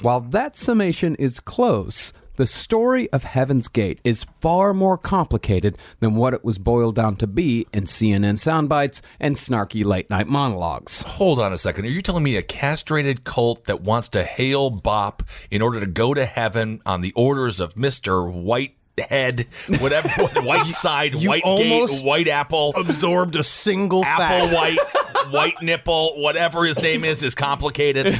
While that summation is close, the story of Heaven's Gate is far more complicated than what it was boiled down to be in CNN soundbites and snarky late-night monologues. Hold on a second. Are you telling me a castrated cult that wants to hail Bop in order to go to heaven on the orders of Mr. Whitehead, whatever, white side, white gate, white apple, absorbed a single apple fact. white nipple, whatever his name is complicated.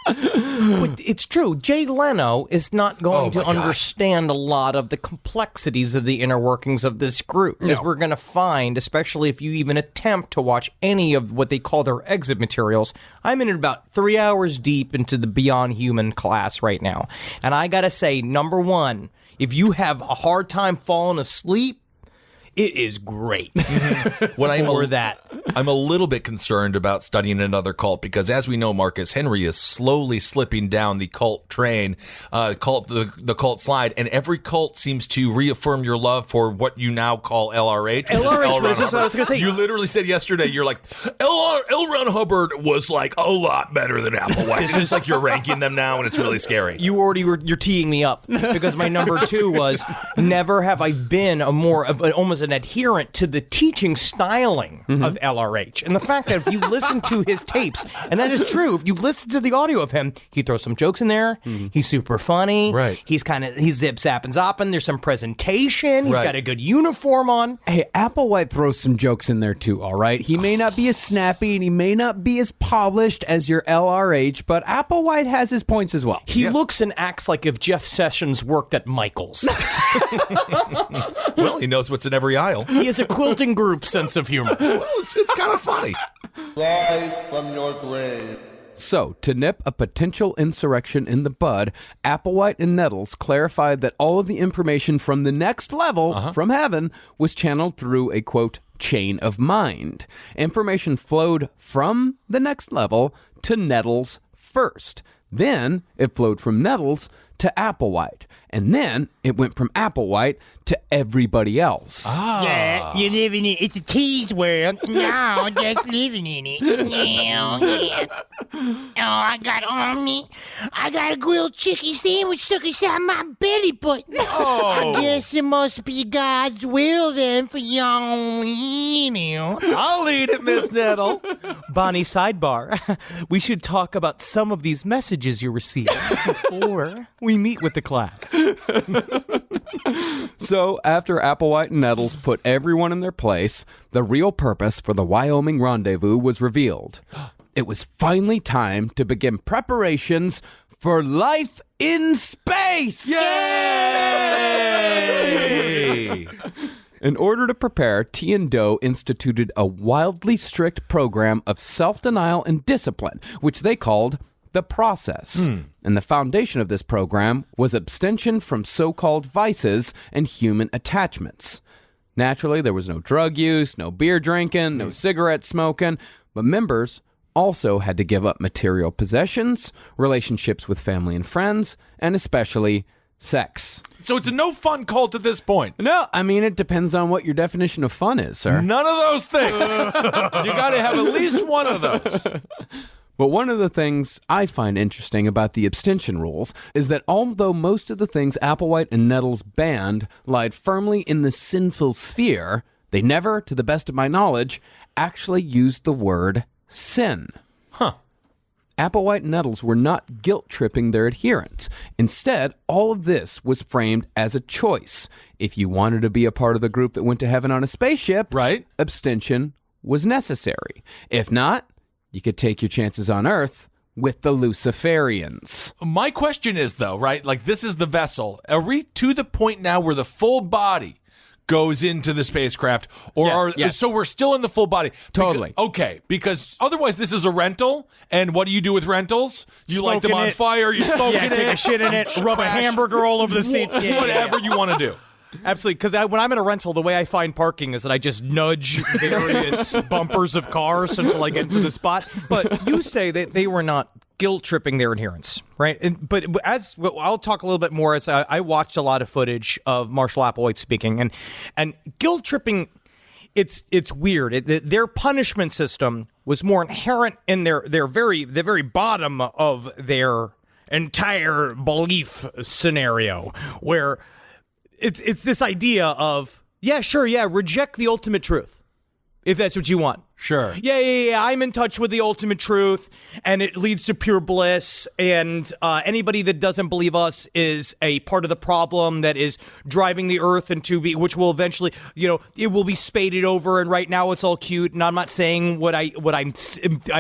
But it's true. Jay Leno is not going to understand a lot of the complexities of the inner workings of this group, as we're going to find, especially if you even attempt to watch any of what they call their exit materials. I'm in about 3 hours deep into the Beyond Human class right now. And I got to say, number one, if you have a hard time falling asleep, it is great. What I'm for that. I'm a little bit concerned about studying another cult because, as we know, Marcus, Henry is slowly slipping down the cult train, the cult slide, and every cult seems to reaffirm your love for what you now call LRH. LRH, this is what I was going to say. You literally said yesterday, you're like, L. Ron Hubbard was like a lot better than Applewhite. It's just like you're ranking them now, and it's really scary. You're teeing me up because my number 2 was never have I been almost an adherent to the teaching styling of LRH. And the fact that if you listen to his tapes, and that is true, if you listen to the audio of him, he throws some jokes in there. He's super funny. Right. He's zip zap and zopping. There's some presentation. He's got a good uniform on. Hey, Applewhite throws some jokes in there too, all right? He may not be as snappy and he may not be as polished as your LRH, but Applewhite has his points as well. He looks and acts like if Jeff Sessions worked at Michael's. Well, he knows what's in every aisle. He has a quilting group sense of humor. Well, it's kind of funny. Rise from your grave. So, to nip a potential insurrection in the bud, Applewhite and Nettles clarified that all of the information from the next level, from heaven, was channeled through a, quote, chain of mind. Information flowed from the next level to Nettles first. Then it flowed from Nettles to Applewhite. And then it went from Applewhite to everybody else. Yeah, you live in it. It's a teased world. No, just living in it. Yeah. Oh, I got a grilled chicken sandwich stuck inside my belly button. I guess it must be God's will then for young. I'll eat it, Miss Nettle. Bonnie, sidebar. We should talk about some of these messages you received before we meet with the class. So, after Applewhite and Nettles put everyone in their place, the real purpose for the Wyoming rendezvous was revealed. It was finally time to begin preparations for life in space! Yay! In order to prepare, T and Doe instituted a wildly strict program of self-denial and discipline, which they called the process. And the foundation of this program was abstention from so-called vices and human attachments. Naturally, there was no drug use, no beer drinking, no cigarette smoking, but members also had to give up material possessions, relationships with family and friends, and especially sex. So it's a no fun cult at this point. No, I mean, it depends on what your definition of fun is, sir. None of those things. You got to have at least one of those. But one of the things I find interesting about the abstention rules is that although most of the things Applewhite and Nettles banned lied firmly in the sinful sphere, they never, to the best of my knowledge, actually used the word sin. Applewhite and Nettles were not guilt-tripping their adherents. Instead, all of this was framed as a choice. If you wanted to be a part of the group that went to heaven on a spaceship, right, abstention was necessary. If not, you could take your chances on Earth with the Luciferians. My question is, though, right, like this is the vessel. Are we to the point now where the full body goes into the spacecraft? Or Yes. so we're still in the full body? Totally. Because otherwise this is a rental, and what do you do with rentals? You light them on it. fire, you smoke it, take a shit in it, rub a hamburger all over the seats. Whatever you want to do. Absolutely, because when I'm in a rental, the way I find parking is that I just nudge various bumpers of cars until I get to the spot. But you say that they were not guilt-tripping their adherents, right? But I'll talk a little bit more as I watched a lot of footage of Marshall Applewhite speaking, and guilt-tripping, it's weird. Their punishment system was more inherent in the very bottom of their entire belief scenario, where it's this idea of, reject the ultimate truth, if that's what you want. Sure. Yeah. I'm in touch with the ultimate truth, and it leads to pure bliss. And anybody that doesn't believe us is a part of the problem that is driving the earth which will eventually, it will be spaded over. And right now it's all cute. And I'm not saying what I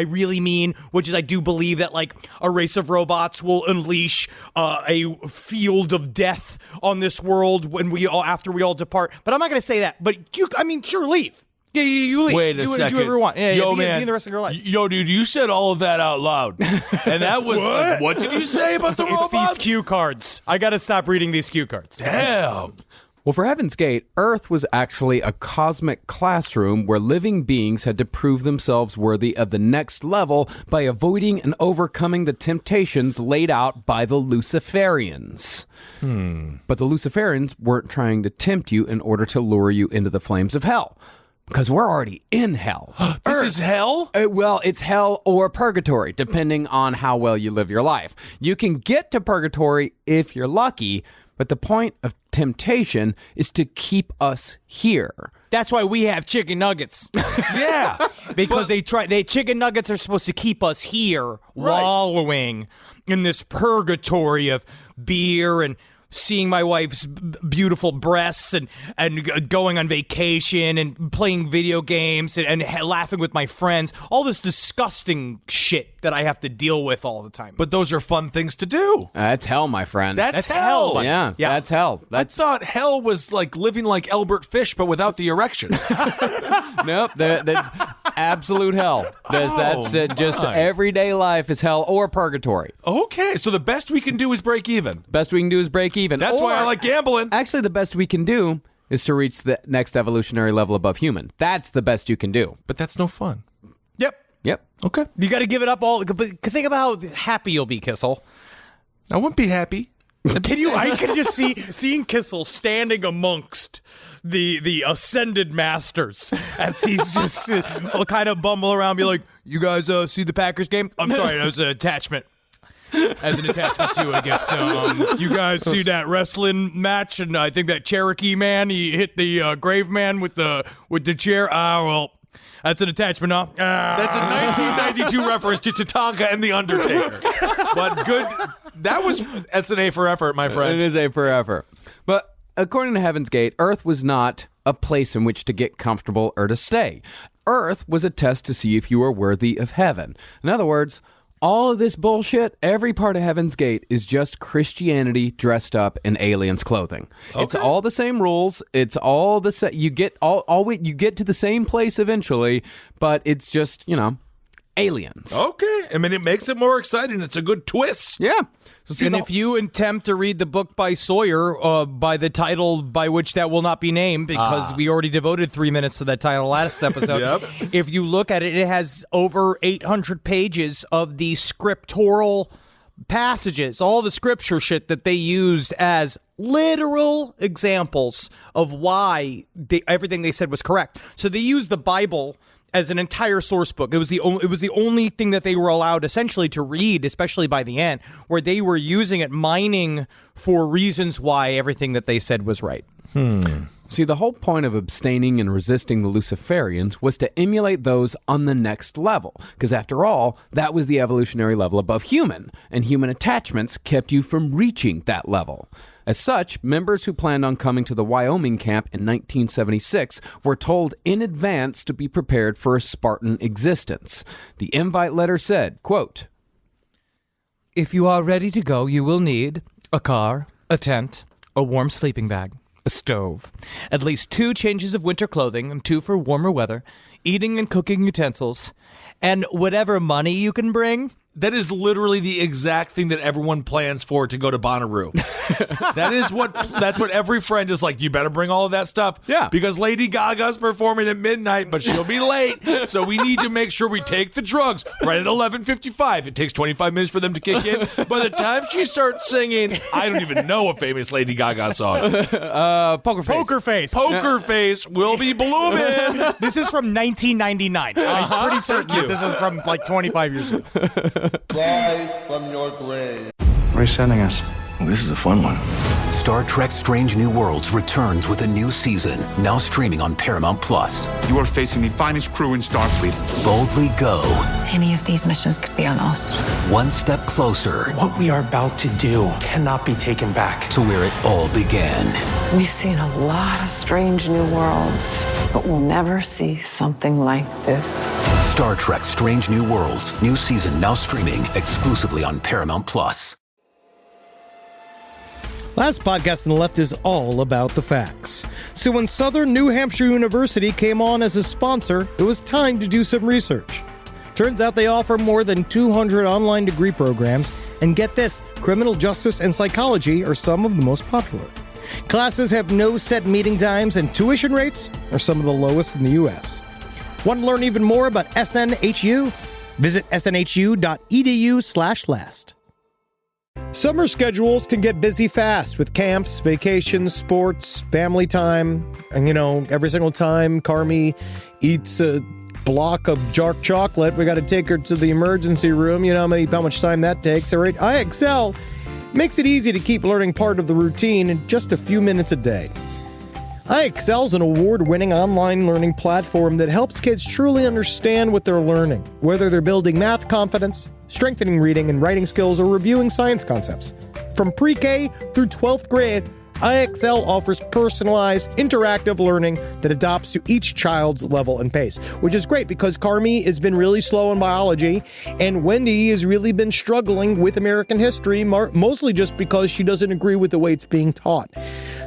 really mean, which is I do believe that like a race of robots will unleash a field of death on this world after we all depart. But I'm not going to say that. But sure, leave. Yeah, you leave. Wait a second. Do whatever you want. Yo, be man. the rest of your life. Yo, dude, you said all of that out loud. And that was What? What did you say about the robots? It's these cue cards. I got to stop reading these cue cards. Damn. Well, for Heaven's Gate, Earth was actually a cosmic classroom where living beings had to prove themselves worthy of the next level by avoiding and overcoming the temptations laid out by the Luciferians. But the Luciferians weren't trying to tempt you in order to lure you into the flames of hell. Because we're already in hell. This is hell? Well, it's hell or purgatory, depending on how well you live your life. You can get to purgatory if you're lucky, but the point of temptation is to keep us here. That's why we have chicken nuggets. Yeah. Because chicken nuggets are supposed to keep us here, wallowing in this purgatory of beer and seeing my wife's beautiful breasts and going on vacation and playing video games and laughing with my friends. All this disgusting shit that I have to deal with all the time. But those are fun things to do. That's hell, my friend. That's hell. Yeah, that's hell. I thought hell was like living like Albert Fish, but without the erection. Nope, that's absolute hell. That's just everyday life is hell or purgatory. Okay, so the best we can do is break even. Best we can do is break even. That's why I like gambling. Actually, the best we can do is to reach the next evolutionary level above human. That's the best you can do. But that's no fun. Yep. Okay. You got to give it up all. But think about how happy you'll be, Kissel. I wouldn't be happy. I can just seeing Kissel standing amongst the ascended masters as he's just will kind of bumble around, be like, "You guys see the Packers game? I'm sorry, that was an attachment." As an attachment to, I guess. You guys see that wrestling match, and I think that Cherokee man, he hit the grave man with the chair. Well, that's an attachment, huh? That's a 1992 reference to Tatanka and The Undertaker. But good. That's an A for effort, my friend. It is A for effort. But according to Heaven's Gate, Earth was not a place in which to get comfortable or to stay. Earth was a test to see if you were worthy of heaven. In other words, all of this bullshit, every part of Heaven's Gate is just Christianity dressed up in aliens' clothing. Okay. It's all the same rules. It's all the same. You get you get to the same place eventually, but it's just, aliens. Okay. I mean, it makes it more exciting. It's a good twist. Yeah. And if you attempt to read the book by Sawyer by the title by which that will not be named, because we already devoted 3 minutes to that title last episode. Yep. If you look at it, it has over 800 pages of the scriptural passages, all the scripture shit that they used as literal examples of why everything they said was correct. So they used the Bible as an entire source book. It was the only thing that they were allowed essentially to read, especially by the end, where they were using it, mining for reasons why everything that they said was right. See, the whole point of abstaining and resisting the Luciferians was to emulate those on the next level, because after all, that was the evolutionary level above human, and human attachments kept you from reaching that level. As such, members who planned on coming to the Wyoming camp in 1976 were told in advance to be prepared for a Spartan existence. The invite letter said, quote, "If you are ready to go, you will need a car, a tent, a warm sleeping bag, a stove, at least 2 changes of winter clothing and 2 for warmer weather, eating and cooking utensils, and whatever money you can bring." That is literally the exact thing that everyone plans for to go to Bonnaroo. That's what every friend is like. You better bring all of that stuff. Yeah. Because Lady Gaga's performing at midnight, but she'll be late. So we need to make sure we take the drugs right at 11:55. It takes 25 minutes for them to kick in. By the time she starts singing, I don't even know a famous Lady Gaga song. Poker Face. Poker Face. Poker Face will be blooming. This is from 1999. I'm pretty certain that this is from like 25 years ago. Rise from your grave. Where are you sending us? Well, this is a fun one. Star Trek Strange New Worlds returns with a new season, now streaming on Paramount+. You are facing the finest crew in Starfleet. Boldly go. Any of these missions could be lost. One step closer. What we are about to do cannot be taken back. To where it all began. We've seen a lot of strange new worlds, but we'll never see something like this. Star Trek Strange New Worlds. New season now streaming exclusively on Paramount+. Last podcast on the left is all about the facts. So when Southern New Hampshire University came on as a sponsor, it was time to do some research. Turns out they offer more than 200 online degree programs, and get this, criminal justice and psychology are some of the most popular. Classes have no set meeting times, and tuition rates are some of the lowest in the U.S. Want to learn even more about SNHU? Visit snhu.edu/last. Summer schedules can get busy fast with camps, vacations, sports, family time. And, every single time Carmi eats a block of dark chocolate, we got to take her to the emergency room. You know how much time that takes, all right? IXL makes it easy to keep learning part of the routine in just a few minutes a day. IXL is an award-winning online learning platform that helps kids truly understand what they're learning, whether they're building math confidence, strengthening reading and writing skills, or reviewing science concepts. From pre-K through 12th grade, IXL offers personalized, interactive learning that adapts to each child's level and pace, which is great because Carmi has been really slow in biology, and Wendy has really been struggling with American history, mostly just because she doesn't agree with the way it's being taught.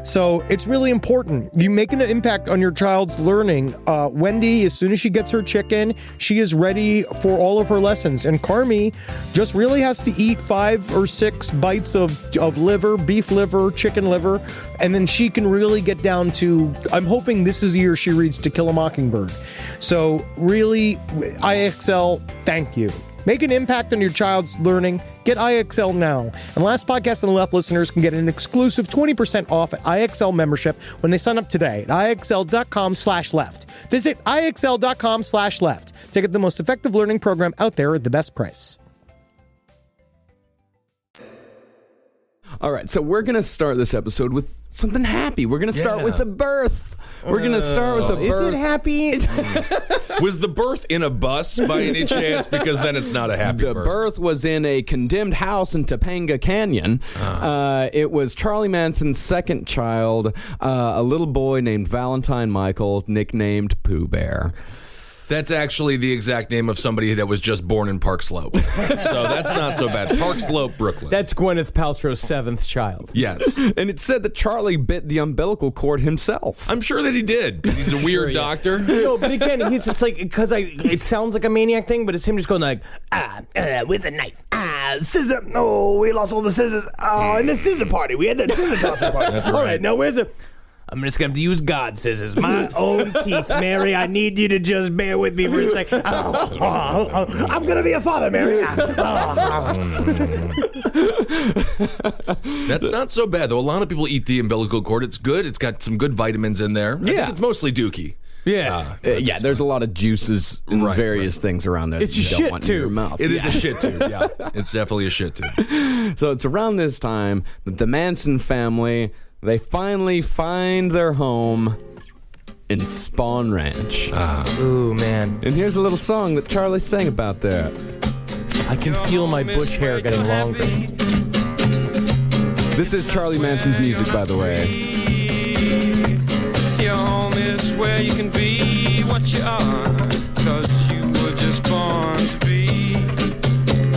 So it's really important. You make an impact on your child's learning. Wendy, as soon as she gets her chicken, she is ready for all of her lessons. And Carmi just really has to eat 5 or 6 bites of liver, beef liver, chicken liver, and then she can really get down to, I'm hoping this is the year she reads To Kill a Mockingbird. So really, IXL, thank you. Make an impact on your child's learning. Get IXL now. And Last Podcast on the Left listeners can get an exclusive 20% off at IXL membership when they sign up today at IXL.com/left. Visit IXL.com/left to get the most effective learning program out there at the best price. All right, so we're going to start this episode with something happy. We're going to start with the birth. We're going to start with the birth. Is it happy? Was the birth in a bus by any chance? Because then it's not a happy birth. The birth was in a condemned house in Topanga Canyon. It was Charlie Manson's second child, a little boy named Valentine Michael, nicknamed Pooh Bear. That's actually the exact name of somebody that was just born in Park Slope. So that's not so bad. Park Slope, Brooklyn. That's Gwyneth Paltrow's 7th child. Yes. And it said that Charlie bit the umbilical cord himself. I'm sure that he did, because he's a weird doctor. No, but again, he's just like, because it sounds like a maniac thing, but it's him just going like, with a knife. Scissor. Oh, we lost all the scissors. Oh, in the scissor party. We had that scissor tossing party. That's right. All right, now where's it? I'm just going to have to use God scissors. My own teeth, Mary. I need you to just bear with me for a second. I'm going to be a father, Mary. That's not so bad, though. A lot of people eat the umbilical cord. It's good. It's got some good vitamins in there. I think it's mostly dookie. Yeah. There's a lot of juices and various things around there. It's that you a don't shit want in your tube. mouth. It is a shit tube, yeah. It's definitely a shit tube. So it's around this time that the Manson family, they finally find their home in Spawn Ranch. Ooh, man. And here's a little song that Charlie sang about that. I can feel my bush hair getting longer. This is Charlie Manson's music, by the way. Your home is where you can be what you are, 'cause you were just born to be.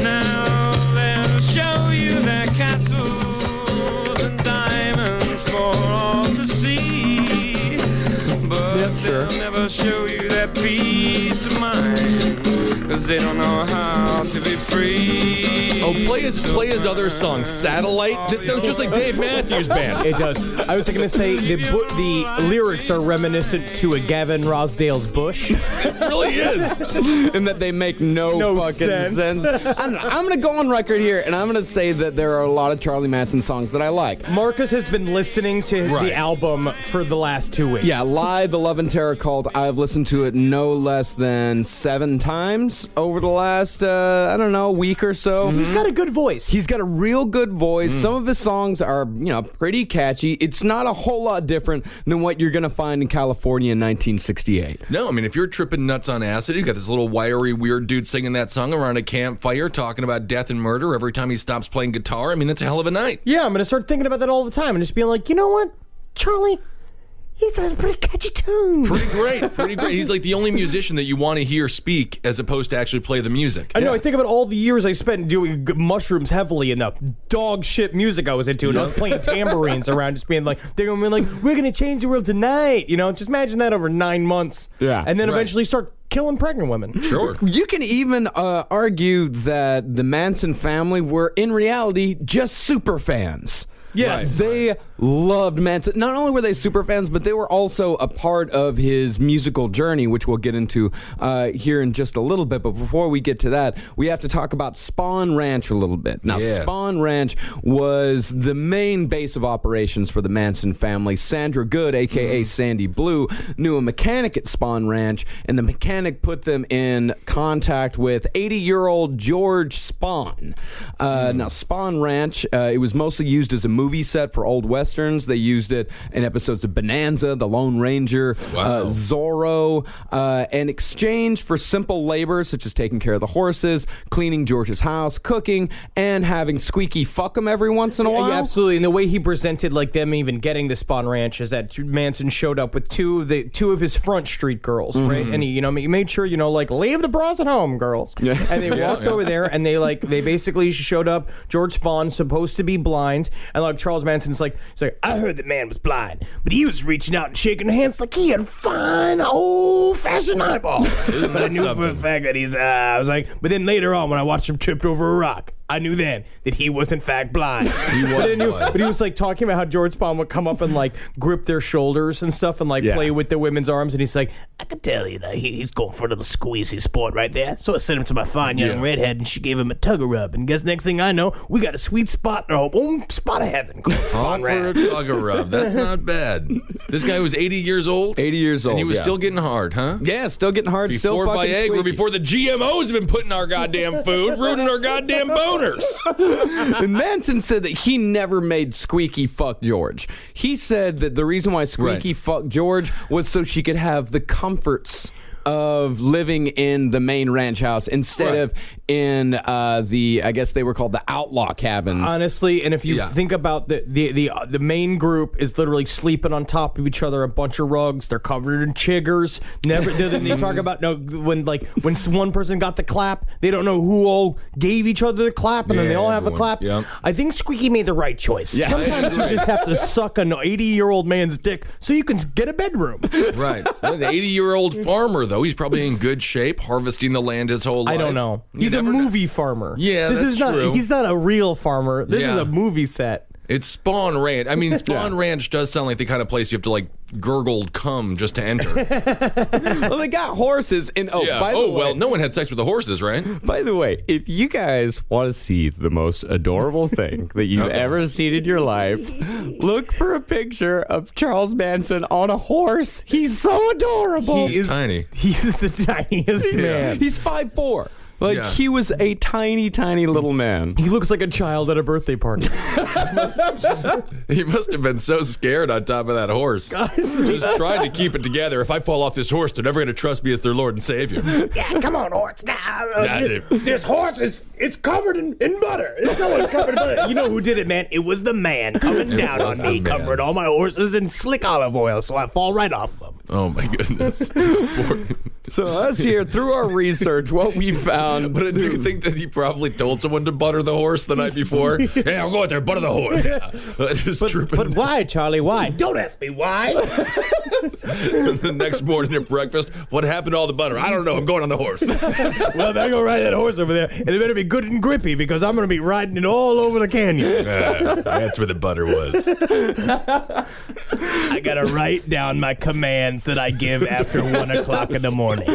Now they'll show you their castles and diamonds for all to see. But they'll never show you that peace of mind, 'cause they don't know how to be free. Oh, play his other song, Satellite. This sounds just like Dave Matthews Band. It does. I was going to say the lyrics are reminiscent to a Gavin Rosdale's Bush. It really is. And that they make no fucking sense. I'm going to go on record here, and I'm going to say that there are a lot of Charlie Manson songs that I like. Marcus has been listening to the album for the last 2 weeks. Yeah, Lie, The Love and Terror Cult. I've listened to it no less than 7 times over the last, week or so. He's got a good voice. He's got a real good voice. Some of his songs are, pretty catchy. It's not a whole lot different than what you're going to find in California in 1968. No, I mean, if you're tripping nuts on acid, you got this little wiry, weird dude singing that song around a campfire talking about death and murder every time he stops playing guitar. I mean, that's a hell of a night. Yeah, I'm going to start thinking about that all the time and just being like, you know what, Charlie? He has a pretty catchy tune. Pretty great. He's like the only musician that you want to hear speak as opposed to actually play the music. I know. I think about all the years I spent doing mushrooms heavily in the dog shit music I was into, and I was playing tambourines around, just being like, they're going to be like, we're going to change the world tonight. Just imagine that over 9 months. Yeah. And then eventually start killing pregnant women. Sure. You can even argue that the Manson family were, in reality, just super fans. Yes. They loved Manson. Not only were they super fans, but they were also a part of his musical journey, which we'll get into here in just a little bit. But before we get to that, we have to talk about Spawn Ranch a little bit. Now, Spawn Ranch was the main base of operations for the Manson family. Sandra Good, a.k.a. Sandy Blue, knew a mechanic at Spawn Ranch, and the mechanic put them in contact with 80-year-old George Spahn. Now, Spawn Ranch, it was mostly used as a movie set for old westerns. They used it in episodes of Bonanza, The Lone Ranger, Zorro, in exchange for simple labor such as taking care of the horses, cleaning George's house, cooking, and having Squeaky fuck him every once in a while. Yeah, absolutely. And the way he presented like them even getting to Spawn Ranch is that Manson showed up with two of his Front Street girls, right? And he made sure like leave the bras at home, girls. Yeah. And they walked over there and they basically showed up. George Spahn supposed to be blind, and like Charles Manson's like, I heard the man was blind, but he was reaching out and shaking hands like he had fine old-fashioned eyeballs. But I knew for a fact that he's. I was like, but then later on when I watched him tripped over a rock, I knew then that he was in fact blind. But he was like talking about how George Spahn would come up and like grip their shoulders and stuff and like play with the women's arms, and he's like, I could tell you that he's going for a little squeezy sport right there. So I sent him to my fine young redhead, and she gave him a tug a rub. And guess next thing I know, we got a sweet spot in our own spot of heaven called Spawn Ranch. For a tug a rub. That's not bad. This guy was 80 years old. 80 years old, and he was still getting hard, huh? Yeah, still getting hard. Before still Viagra, squeaky. before the GMOs have been put in our goddamn food, ruining our goddamn boners. And Manson said that he never made Squeaky fuck George. He said that the reason why Squeaky fucked George was so she could have the comforts of living in the main ranch house instead of in I guess they were called the outlaw cabins. Honestly, and if you think about the main group is literally sleeping on top of each other, a bunch of rugs, they're covered in chiggers. They talk about when one person got the clap, they don't know who all gave each other the clap, and then they all have the clap. Yep. I think Squeaky made the right choice. Yeah. Sometimes you just have to suck an 80-year-old man's dick so you can get a bedroom. Right. The 80-year-old farmer, though, he's probably in good shape, harvesting the land his whole life. I don't know. He's a movie farmer. Yeah, that's true. He's not a real farmer. This is a movie set. It's Spawn Ranch. I mean, Spawn Ranch does sound like the kind of place you have to like gurgle cum just to enter. Well, they got horses, and by the way, well, no one had sex with the horses, right? By the way, if you guys want to see the most adorable thing that you've ever seen in your life, look for a picture of Charles Manson on a horse. He's so adorable. He's tiny. He's the tiniest man. He's 5'4". He was a tiny, tiny little man. He looks like a child at a birthday party. He must have been so scared on top of that horse. Just trying to keep it together. If I fall off this horse, they're never going to trust me as their Lord and Savior. Yeah, come on, horse. This horse it's covered in butter. It's always covered in butter. You know who did it, man? It was the man coming down on me, covered all my horses in slick olive oil, so I fall right off them. Oh, my goodness. So us here, through our research, what we found... But I do think that he probably told someone to butter the horse the night before. Hey, I'll go out there, butter the horse. But why, Charlie? Why? Don't ask me why. The next morning at breakfast, what happened to all the butter? I don't know. I'm going on the horse. Well, I go ride that horse over there, and it better be good and grippy because I'm going to be riding it all over the canyon. That's where the butter was. I got to write down my commands that I give after 1 o'clock in the morning.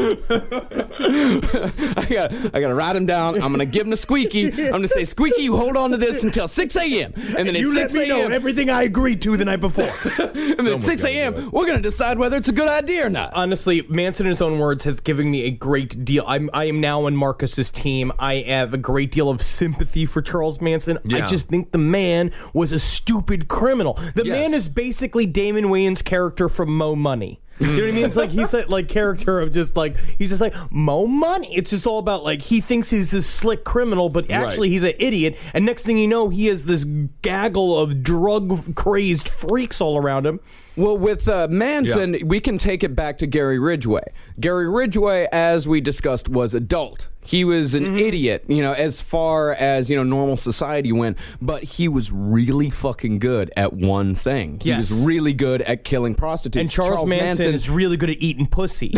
I got to write him down. I'm going to give him to Squeaky. I'm going to say, Squeaky, you hold on to this until 6 a.m. And then you at 6 let me know everything I agreed to the night before. And then at 6 a.m., we're going to decide whether it's a good idea or not. Honestly, Manson, in his own words, has given me a great deal. I am now on Marcus's team. I have a great deal of sympathy for Charles Manson. Yeah. I just think the man was a stupid criminal. The man is basically Damon Wayans' character from Mo Money. You know what I mean? It's like he's that like character of just like he's just like Mo Money. It's just all about like he thinks he's this slick criminal, but actually he's an idiot. And next thing you know, he has this gaggle of drug crazed freaks all around him. Well, with Manson, we can take it back to Gary Ridgway. Gary Ridgway, as we discussed, was adult. He was an idiot, as far as, normal society went, but he was really fucking good at one thing. He was really good at killing prostitutes. And Charles Manson is really good at eating pussy.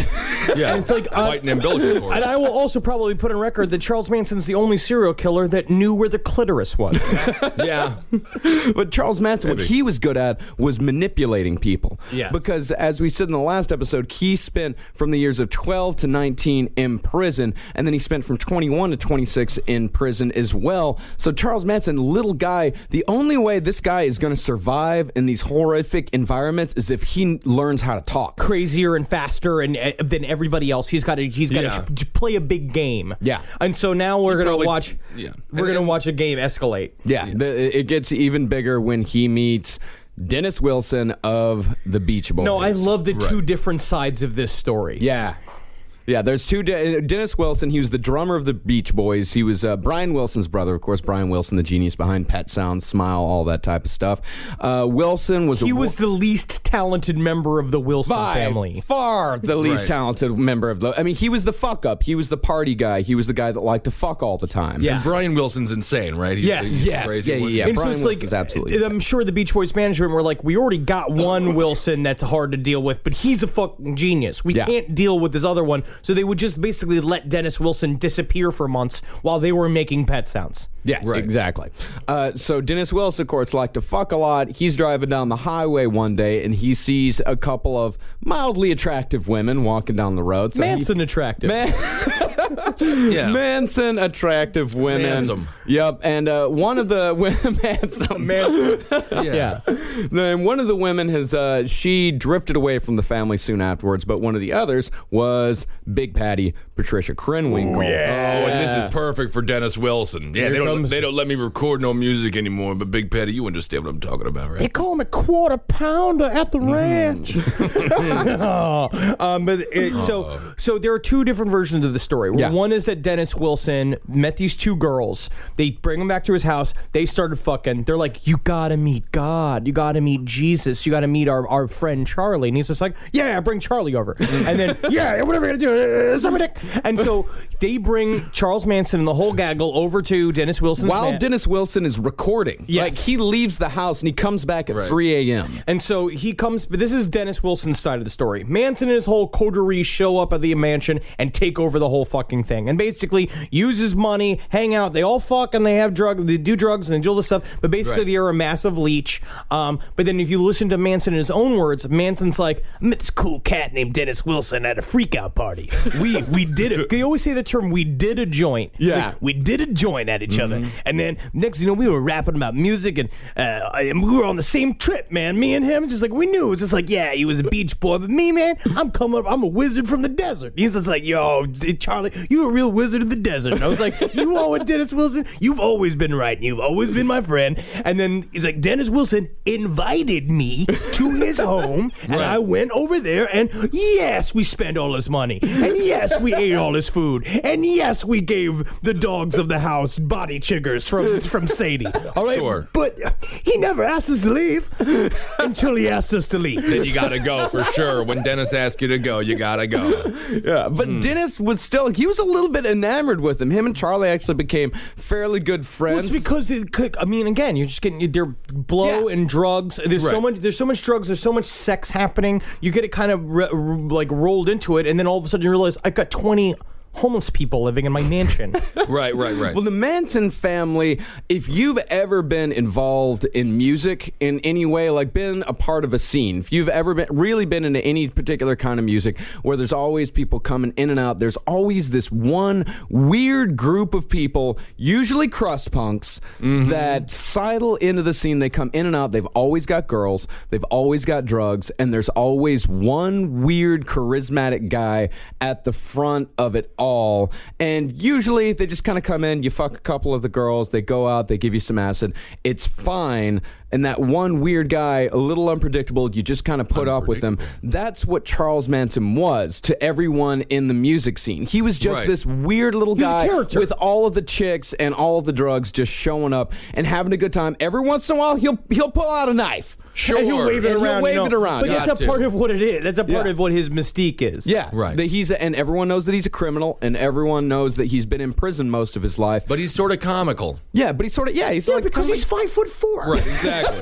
Yeah. And it's like, White and umbilical cord. And I will also probably put on record that Charles Manson's the only serial killer that knew where the clitoris was. Yeah. But Charles Manson, what he was good at was manipulating people. Yes. Because, as we said in the last episode, he spent from the years of 12 to 19 in prison, and then he spent from 21 to 26 in prison as well. So Charles Manson, little guy, the only way this guy is going to survive in these horrific environments is if he learns how to talk. Crazier and faster than everybody else. He's got to play a big game. Yeah. And so now we're going to watch. Yeah. We're going to watch a game escalate. Yeah. It gets even bigger when he meets Dennis Wilson of the Beach Boys. No, I love the two different sides of this story. Yeah. Yeah, there's two. Dennis Wilson, he was the drummer of the Beach Boys. He was Brian Wilson's brother, of course. Brian Wilson, the genius behind Pet Sounds, Smile, all that type of stuff. Wilson was... He was the least talented member of the Wilson family. Far the least talented member of the... I mean, he was the fuck-up. He was the party guy. He was the guy that liked to fuck all the time. Yeah. And Brian Wilson's insane, right? Yes. Crazy. Yeah. And Brian so it's Wilson's absolutely insane. I'm sure the Beach Boys management were like, we already got one Wilson that's hard to deal with, but he's a fucking genius. We can't deal with this other one. So they would just basically let Dennis Wilson disappear for months while they were making Pet Sounds. Yeah, exactly. So Dennis Wilson, of course, liked to fuck a lot. He's driving down the highway one day, and he sees a couple of mildly attractive women walking down the road. So Manson attractive. Manson attractive women. Manson. Yep, and one of the women, Manson. Yeah. Then one of the women has she drifted away from the family soon afterwards, but one of the others was Big Patty Patricia Krenwinkel. Oh, and this is perfect for Dennis Wilson. Yeah, they don't let me record no music anymore, but Big Patty, you understand what I'm talking about, right? They call him a quarter pounder at the ranch. So there are two different versions of the story. One is that Dennis Wilson met these two girls. They bring him back to his house. They started fucking. They're like, you gotta meet God. You gotta meet Jesus. You gotta meet our friend Charlie. And he's just like, yeah, bring Charlie over. And then, whatever you're gonna do, suck my dick. And so they bring Charles Manson and the whole gaggle over to Dennis Wilson's Dennis Wilson is recording. Yes. Like, he leaves the house and he comes back at 3 a.m. And so he comes, but this is Dennis Wilson's side of the story. Manson and his whole coterie show up at the mansion and take over the whole fucking thing. And basically use his money, hang out. They all fuck and they have drugs, they do drugs and they do all this stuff. But basically they are a massive leech. But then if you listen to Manson in his own words, Manson's like, I met this cool cat named Dennis Wilson at a freakout party. We did it. They always say the term, we did a joint. Yeah. Like, we did a joint at each other. And then next, we were rapping about music and we were on the same trip, man. Me and him, just like, we knew. It was just like, yeah, he was a beach boy. But me, man, I'm a wizard from the desert. He's just like, yo, Charlie, you a real wizard of the desert. And I was like, you all with Dennis Wilson? You've always been right. And you've always been my friend. And then he's like, Dennis Wilson invited me to his home. And I went over there and yes, we spent all his money. And yes, we ate all his food. And yes, we gave the dogs of the house body chiggers from Sadie. All right? Sure. But he never asked us to leave until he asked us to leave. Then you gotta go for sure. When Dennis asks you to go, you gotta go. Yeah, but Dennis was still, he was a little bit enamored with him. Him and Charlie actually became fairly good friends. Well, it's because, again, you're just getting their blow and drugs. There's so much drugs, there's so much sex happening. You get it kind of rolled into it, and then all of a sudden you realize, I've got 20 homeless people living in my mansion. Right. Well, the Manson family, if you've ever been involved in music in any way, like been a part of a scene, if you've ever really been into any particular kind of music where there's always people coming in and out, there's always this one weird group of people, usually crust punks, that sidle into the scene. They come in and out. They've always got girls. They've always got drugs. And there's always one weird, charismatic guy at the front of it all. And usually they just kind of come in, you fuck a couple of the girls, they go out, they give you some acid, it's fine. And that one weird guy, a little unpredictable, you just kind of put up with him. That's what Charles Manson was to everyone in the music scene. He was just this weird little guy with all of the chicks and all of the drugs, just showing up and having a good time. Every once in a while, he'll pull out a knife. Sure. And he'll wave it And he'll around. wave it around. But that's a part of what it is. That's a part Yeah. of what his mystique is. Yeah, Right. That and everyone knows that he's a criminal, and everyone knows that he's been in prison most of his life. But he's sort of comical. Yeah, but he's sort of he's like because he's 5'4". Right, exactly.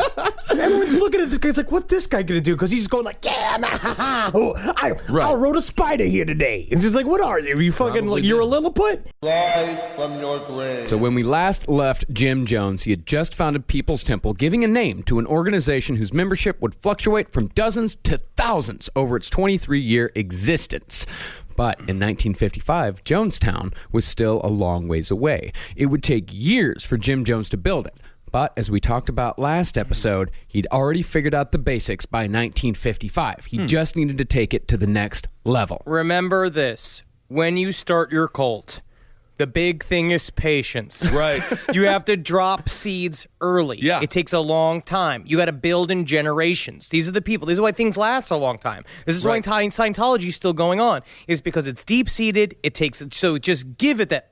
Everyone's looking at this guy. He's like, "What's this guy gonna do?" Because he's going like, "Yeah, man, I rode a spider here today." It's just like, "What are you? You fucking like, you're a Lilliput?" Rise from your grave. So when we last left Jim Jones, he had just founded People's Temple, giving a name to an organization whose membership would fluctuate from dozens to thousands over its 23-year existence. But in 1955, Jonestown was still a long ways away. It would take years for Jim Jones to build it. But as we talked about last episode, he'd already figured out the basics by 1955. He just needed to take it to the next level. Remember this. When you start your cult, the big thing is patience. Right. You have to drop seeds early. Yeah. It takes a long time. You got to build in generations. These are the people. This is why things last a long time. This is why Scientology is still going on. Is because it's deep-seated. It takes so just give it that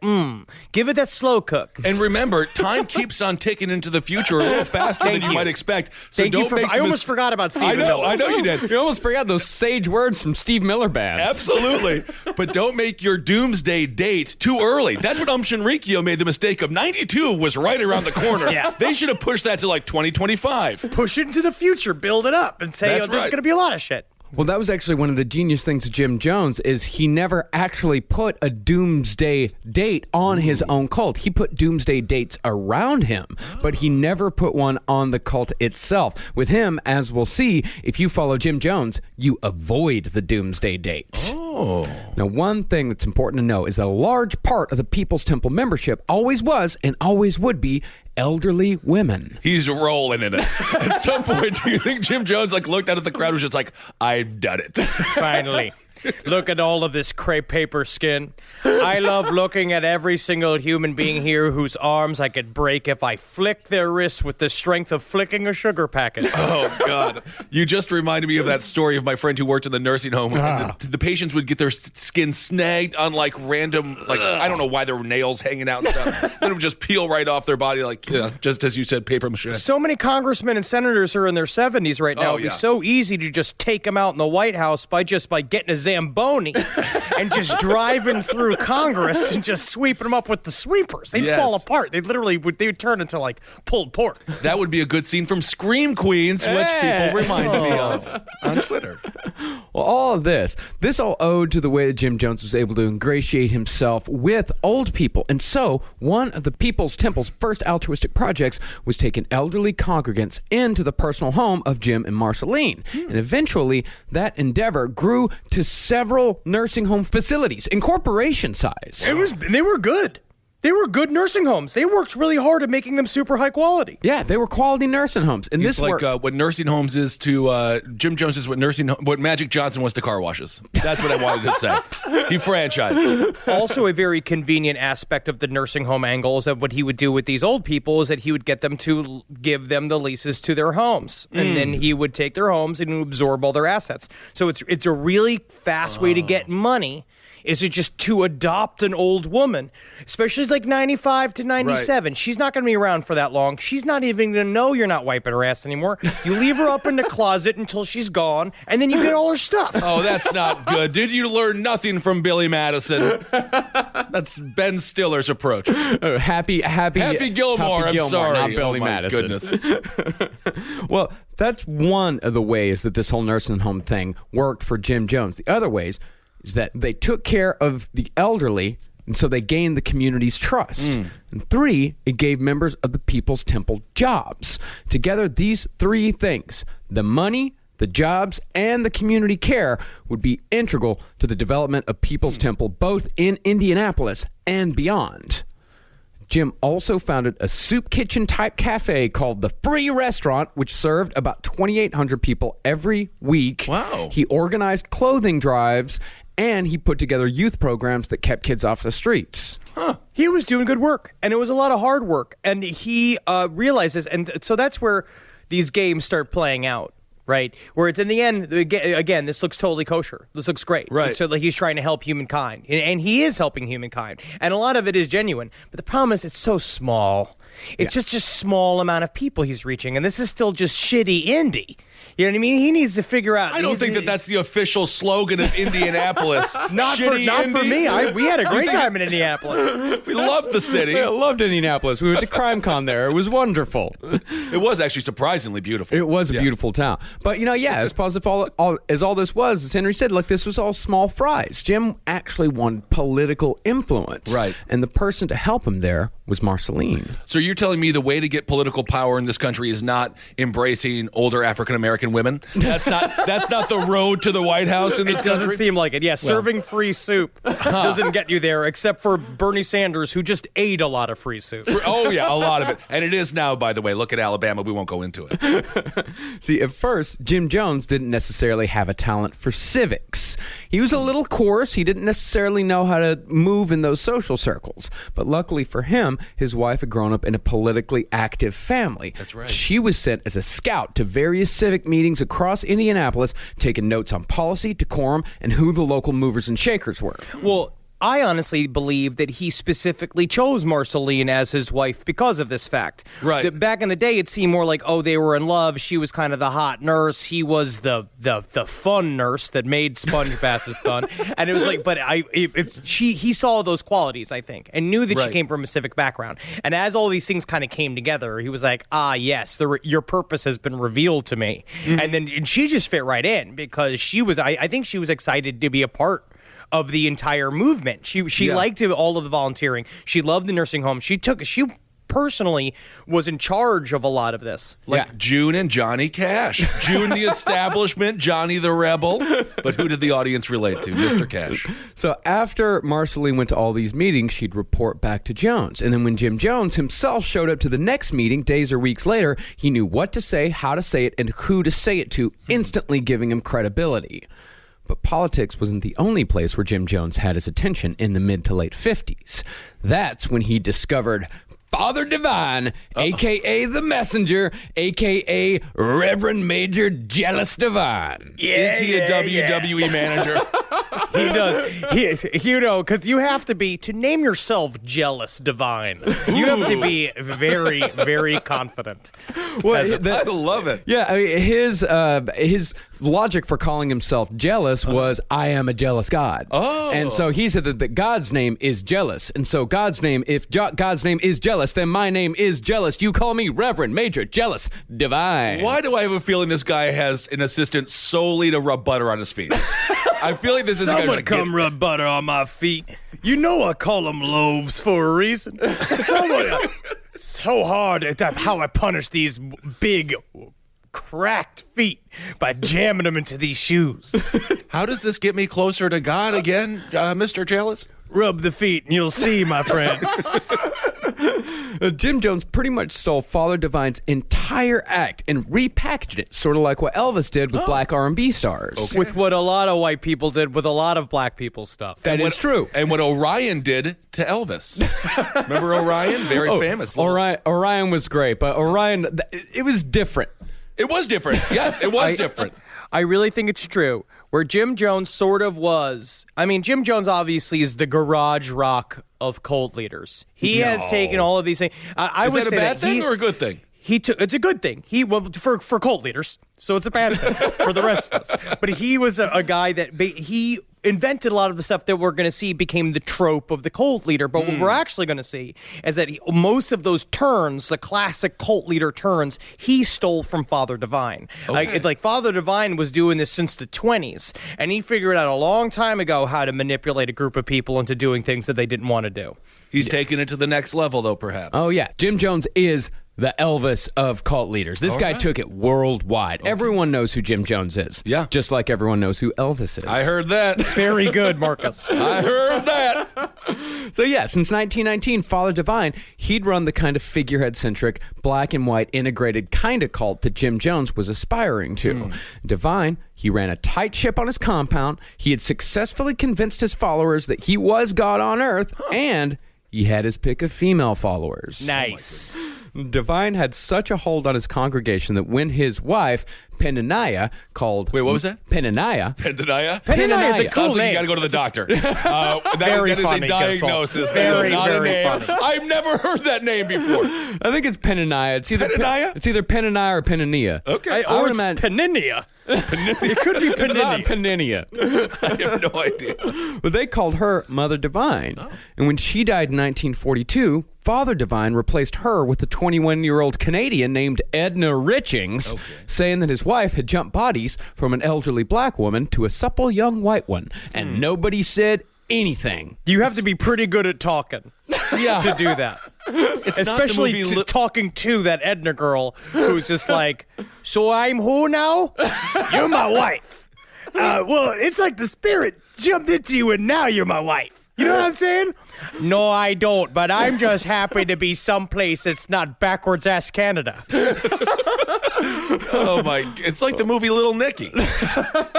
give it that slow cook. And remember, time keeps on ticking into the future a little faster than you might expect. So Thank you don't make I almost forgot about Steve Miller. I know you did. You almost forgot those sage words from Steve Miller Band. Absolutely. But don't make your doomsday date too early. That's what Shinrikyo made the mistake of. 92 was right around the corner. Yeah. They should have pushed that to like 2025. Push it into the future, build it up, and say, That's there's right. going to be a lot of shit. Well, that was actually one of the genius things of Jim Jones is he never actually put a doomsday date on his own cult. He put doomsday dates around him, but he never put one on the cult itself. With him, as we'll see, if you follow Jim Jones, you avoid the doomsday dates. Oh. Now, one thing that's important to know is that a large part of the People's Temple membership always was and always would be elderly women. He's rolling in it. At some point, do you think Jim Jones looked out at the crowd and was just like, I've done it. Finally. Look at all of this crepe paper skin. I love looking at every single human being here whose arms I could break if I flicked their wrists with the strength of flicking a sugar packet. Oh, God. You just reminded me of that story of my friend who worked in the nursing home. The patients would get their skin snagged on random, I don't know why there were nails hanging out and stuff. Then it would just peel right off their body just as you said, paper mache. So many congressmen and senators are in their 70s right now. Oh, It'd be yeah. so easy to just take them out in the White House by getting a Zamboni and just driving through Congress and just sweeping them up with the sweepers. They'd Yes. fall apart. They would turn into pulled pork. That would be a good scene from Scream Queens, which people reminded me of on Twitter. Well, all of this all owed to the way that Jim Jones was able to ingratiate himself with old people. And so, one of the People's Temple's first altruistic projects was taking elderly congregants into the personal home of Jim and Marceline. And eventually, that endeavor grew to several nursing home facilities, incorporation size. They were good. They were good nursing homes. They worked really hard at making them super high quality. Yeah, they were quality nursing homes. And It's this worked. what nursing homes is to Jim Jones is what Magic Johnson was to car washes. That's what I wanted to say. He franchised. Also, a very convenient aspect of the nursing home angle is that what he would do with these old people is that he would get them to give them the leases to their homes. And then he would take their homes and absorb all their assets. So it's a really fast way to get money. Is it just to adopt an old woman, especially 95 to 97? Right. She's not going to be around for that long. She's not even going to know you're not wiping her ass anymore. You leave her up in the closet until she's gone, and then you get all her stuff. Oh, that's not good. Did you learn nothing from Billy Madison? That's Ben Stiller's approach. Happy Gilmore. I'm sorry. Not Billy Madison. Goodness. Well, that's one of the ways that this whole nursing home thing worked for Jim Jones. The other ways is that they took care of the elderly, and so they gained the community's trust. And 3, it gave members of the People's Temple jobs. Together, these 3 things, the money, the jobs, and the community care, would be integral to the development of People's Temple, both in Indianapolis and beyond. Jim also founded a soup kitchen type cafe called the Free Restaurant, which served about 2,800 people every week. Wow. He organized clothing drives, and he put together youth programs that kept kids off the streets. He was doing good work, and it was a lot of hard work. And he realizes, and so that's where these games start playing out. right? Where it's in the end, again, this looks totally kosher. This looks great. Right. So like he's trying to help humankind, and he is helping humankind, and a lot of it is genuine. But the problem is, it's so small. It's just a small amount of people he's reaching, and this is still just shitty indie. You know what I mean? He needs to figure out. I don't think that's the official slogan of Indianapolis. Not for me. We had a great time in Indianapolis. We loved the city. I loved Indianapolis. We went to CrimeCon there. It was wonderful. It was actually surprisingly beautiful. It was a beautiful town. But, as positive as all this was, as Henry said, look, this was all small fries. Jim actually wanted political influence. Right. And the person to help him there was Marceline. So you're telling me the way to get political power in this country is not embracing older African-American women? That's not the road to the White House in this country? It doesn't seem like it. Yeah, serving free soup doesn't get you there, except for Bernie Sanders, who just ate a lot of free soup. Oh, yeah, a lot of it. And it is now, by the way. Look at Alabama. We won't go into it. See, at first, Jim Jones didn't necessarily have a talent for civics. He was a little coarse. He didn't necessarily know how to move in those social circles. But luckily for him, his wife had grown up in a politically active family. That's right. She was sent as a scout to various civic meetings across Indianapolis, taking notes on policy, decorum, and who the local movers and shakers were. Well, I honestly believe that he specifically chose Marceline as his wife because of this fact. Right. That back in the day, it seemed more like, they were in love. She was kind of the hot nurse. He was the fun nurse that made sponge baths fun. And it was like, he saw those qualities, I think, and knew that she came from a civic background. And as all these things kind of came together, he was like, yes, your purpose has been revealed to me. Mm-hmm. And she just fit right in because I think she was excited to be a part of the entire movement. She liked all of the volunteering. She loved the nursing home. She personally was in charge of a lot of this. June and Johnny Cash. June the establishment, Johnny the rebel. But who did the audience relate to? Mr. Cash. So after Marceline went to all these meetings, she'd report back to Jones. And then when Jim Jones himself showed up to the next meeting days or weeks later, he knew what to say, how to say it, and who to say it to, instantly giving him credibility. But politics wasn't the only place where Jim Jones had his attention in the mid to late 50s. That's when he discovered Father Divine, a.k.a. The Messenger, a.k.a. Reverend Major Jealous Divine. Is he a WWE manager? He does. Because you have to name yourself Jealous Divine. You have to be very, very confident. I love it. Yeah, I mean, his logic for calling himself jealous was, I am a jealous God. Oh. And so he said that God's name is jealous. And so if God's name is jealous, then my name is jealous. You call me Reverend Major Jealous Divine. Why do I have a feeling this guy has an assistant solely to rub butter on his feet? I feel like this is someone come rub butter on my feet. You know I call them loaves for a reason. So hard at how I punish these big cracked feet by jamming them into these shoes. How does this get me closer to God again, Mr. Jealous? Rub the feet and you'll see, my friend. Jim Jones pretty much stole Father Divine's entire act and repackaged it, sort of like what Elvis did with black R&B stars. Okay. With what a lot of white people did with a lot of black people's stuff. That is true. And what Orion did to Elvis. Remember Orion? Very famous. Orion was great, but Orion, it was different. It was different. Yes, it was different. I really think it's true. Where Jim Jones sort of was. I mean, Jim Jones obviously is the garage rock of cult leaders. He has taken all of these things. I would say that a bad thing or a good thing? It's a good thing. For cult leaders, so it's a bad thing for the rest of us. But he was a guy that he invented a lot of the stuff that we're going to see became the trope of the cult leader. But what we're actually going to see is that most of those turns, the classic cult leader turns, he stole from Father Divine. Okay. Like Father Divine was doing this since the 20s, and he figured out a long time ago how to manipulate a group of people into doing things that they didn't want to do. He's taking it to the next level, though, perhaps. Oh, yeah. Jim Jones is the Elvis of cult leaders. This guy took it worldwide. Okay. Everyone knows who Jim Jones is. Yeah. Just like everyone knows who Elvis is. I heard that. Very good, Marcus. I heard that. So yeah, since 1919, Father Divine, he'd run the kind of figurehead-centric, black and white integrated kind of cult that Jim Jones was aspiring to. Divine, he ran a tight ship on his compound. He had successfully convinced his followers that he was God on earth, and he had his pick of female followers. Nice. Divine had such a hold on his congregation that when his wife, Penania called... Wait, what was that? Penania. Penania? Penania is a cool Sounds like name. you got to go to the doctor. That Very is funny, a diagnosis. Very, not very a name. funny. I've never heard that name before. I think it's Penania. It's either Penania? It's either Penania or Penania. Okay. Or would it's imagine- Peninia. It could be It's not Peninia. Peninia. I have no idea. But they called her Mother Divine. And when she died in 1942, Father Divine replaced her with a 21-year-old Canadian named Edna Richings, saying that his wife had jumped bodies from an elderly black woman to a supple young white one. And nobody said anything. You have to be pretty good at talking to do that. Especially talking to that Edna girl who's just like, so I'm who now? You're my wife. Well, it's like the spirit jumped into you and now you're my wife. You know what I'm saying? No, I don't, but I'm just happy to be someplace that's not backwards ass Canada. Oh my! It's like the movie Little Nicky,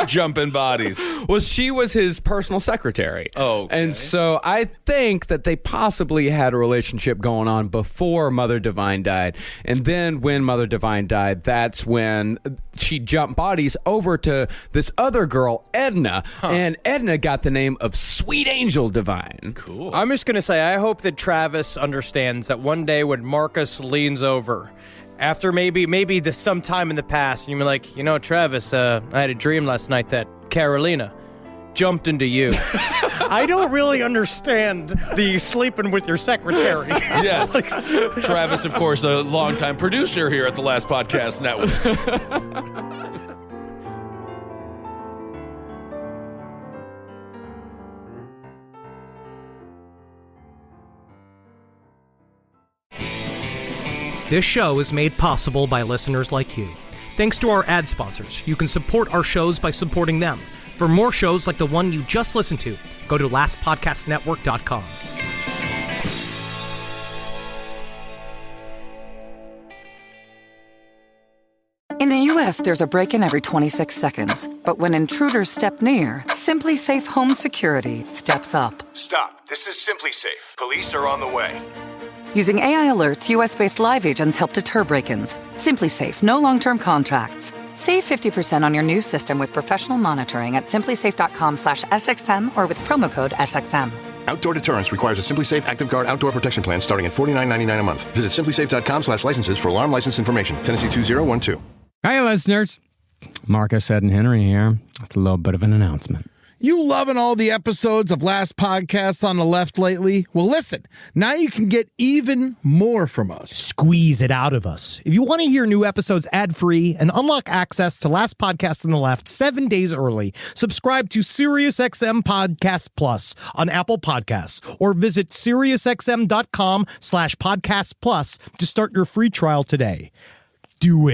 jumping bodies. Well, she was his personal secretary. Oh, and so I think that they possibly had a relationship going on before Mother Divine died, and then when Mother Divine died, that's when she jumped bodies over to this other girl, Edna, and Edna got the name of Sweet Angel Divine. Cool. I'm just going to say, I hope that Travis understands that one day when Marcus leans over, after maybe sometime in the past, and you're like, you know, Travis, I had a dream last night that Carolina jumped into you. I don't really understand the sleeping with your secretary. Yes. Travis, of course, a longtime producer here at the Last Podcast Network. This show is made possible by listeners like you. Thanks to our ad sponsors, you can support our shows by supporting them. For more shows like the one you just listened to, go to lastpodcastnetwork.com. In the U.S., there's a break-in every 26 seconds. But when intruders step near, Simply Safe Home Security steps up. Stop. This is Simply Safe. Police are on the way. Using AI alerts, U.S.-based live agents help deter break-ins. Simply Safe, no long-term contracts. Save 50% on your new system with professional monitoring at simplysafe.com/SXM or with promo code SXM. Outdoor deterrence requires a Simply Safe Active Guard outdoor protection plan starting at $49.99 a month. Visit simplysafe.com/licenses for alarm license information. Tennessee 2012. Hi, listeners. Marcus, Ed, and Henry here. It's a little bit of an announcement. You loving all the episodes of Last Podcasts on the Left lately? Well, listen, now you can get even more from us. Squeeze it out of us. If you want to hear new episodes ad-free and unlock access to Last Podcast on the Left 7 days early, subscribe to SiriusXM Podcast Plus on Apple Podcasts or visit SiriusXM.com/Podcast Plus to start your free trial today. Do it.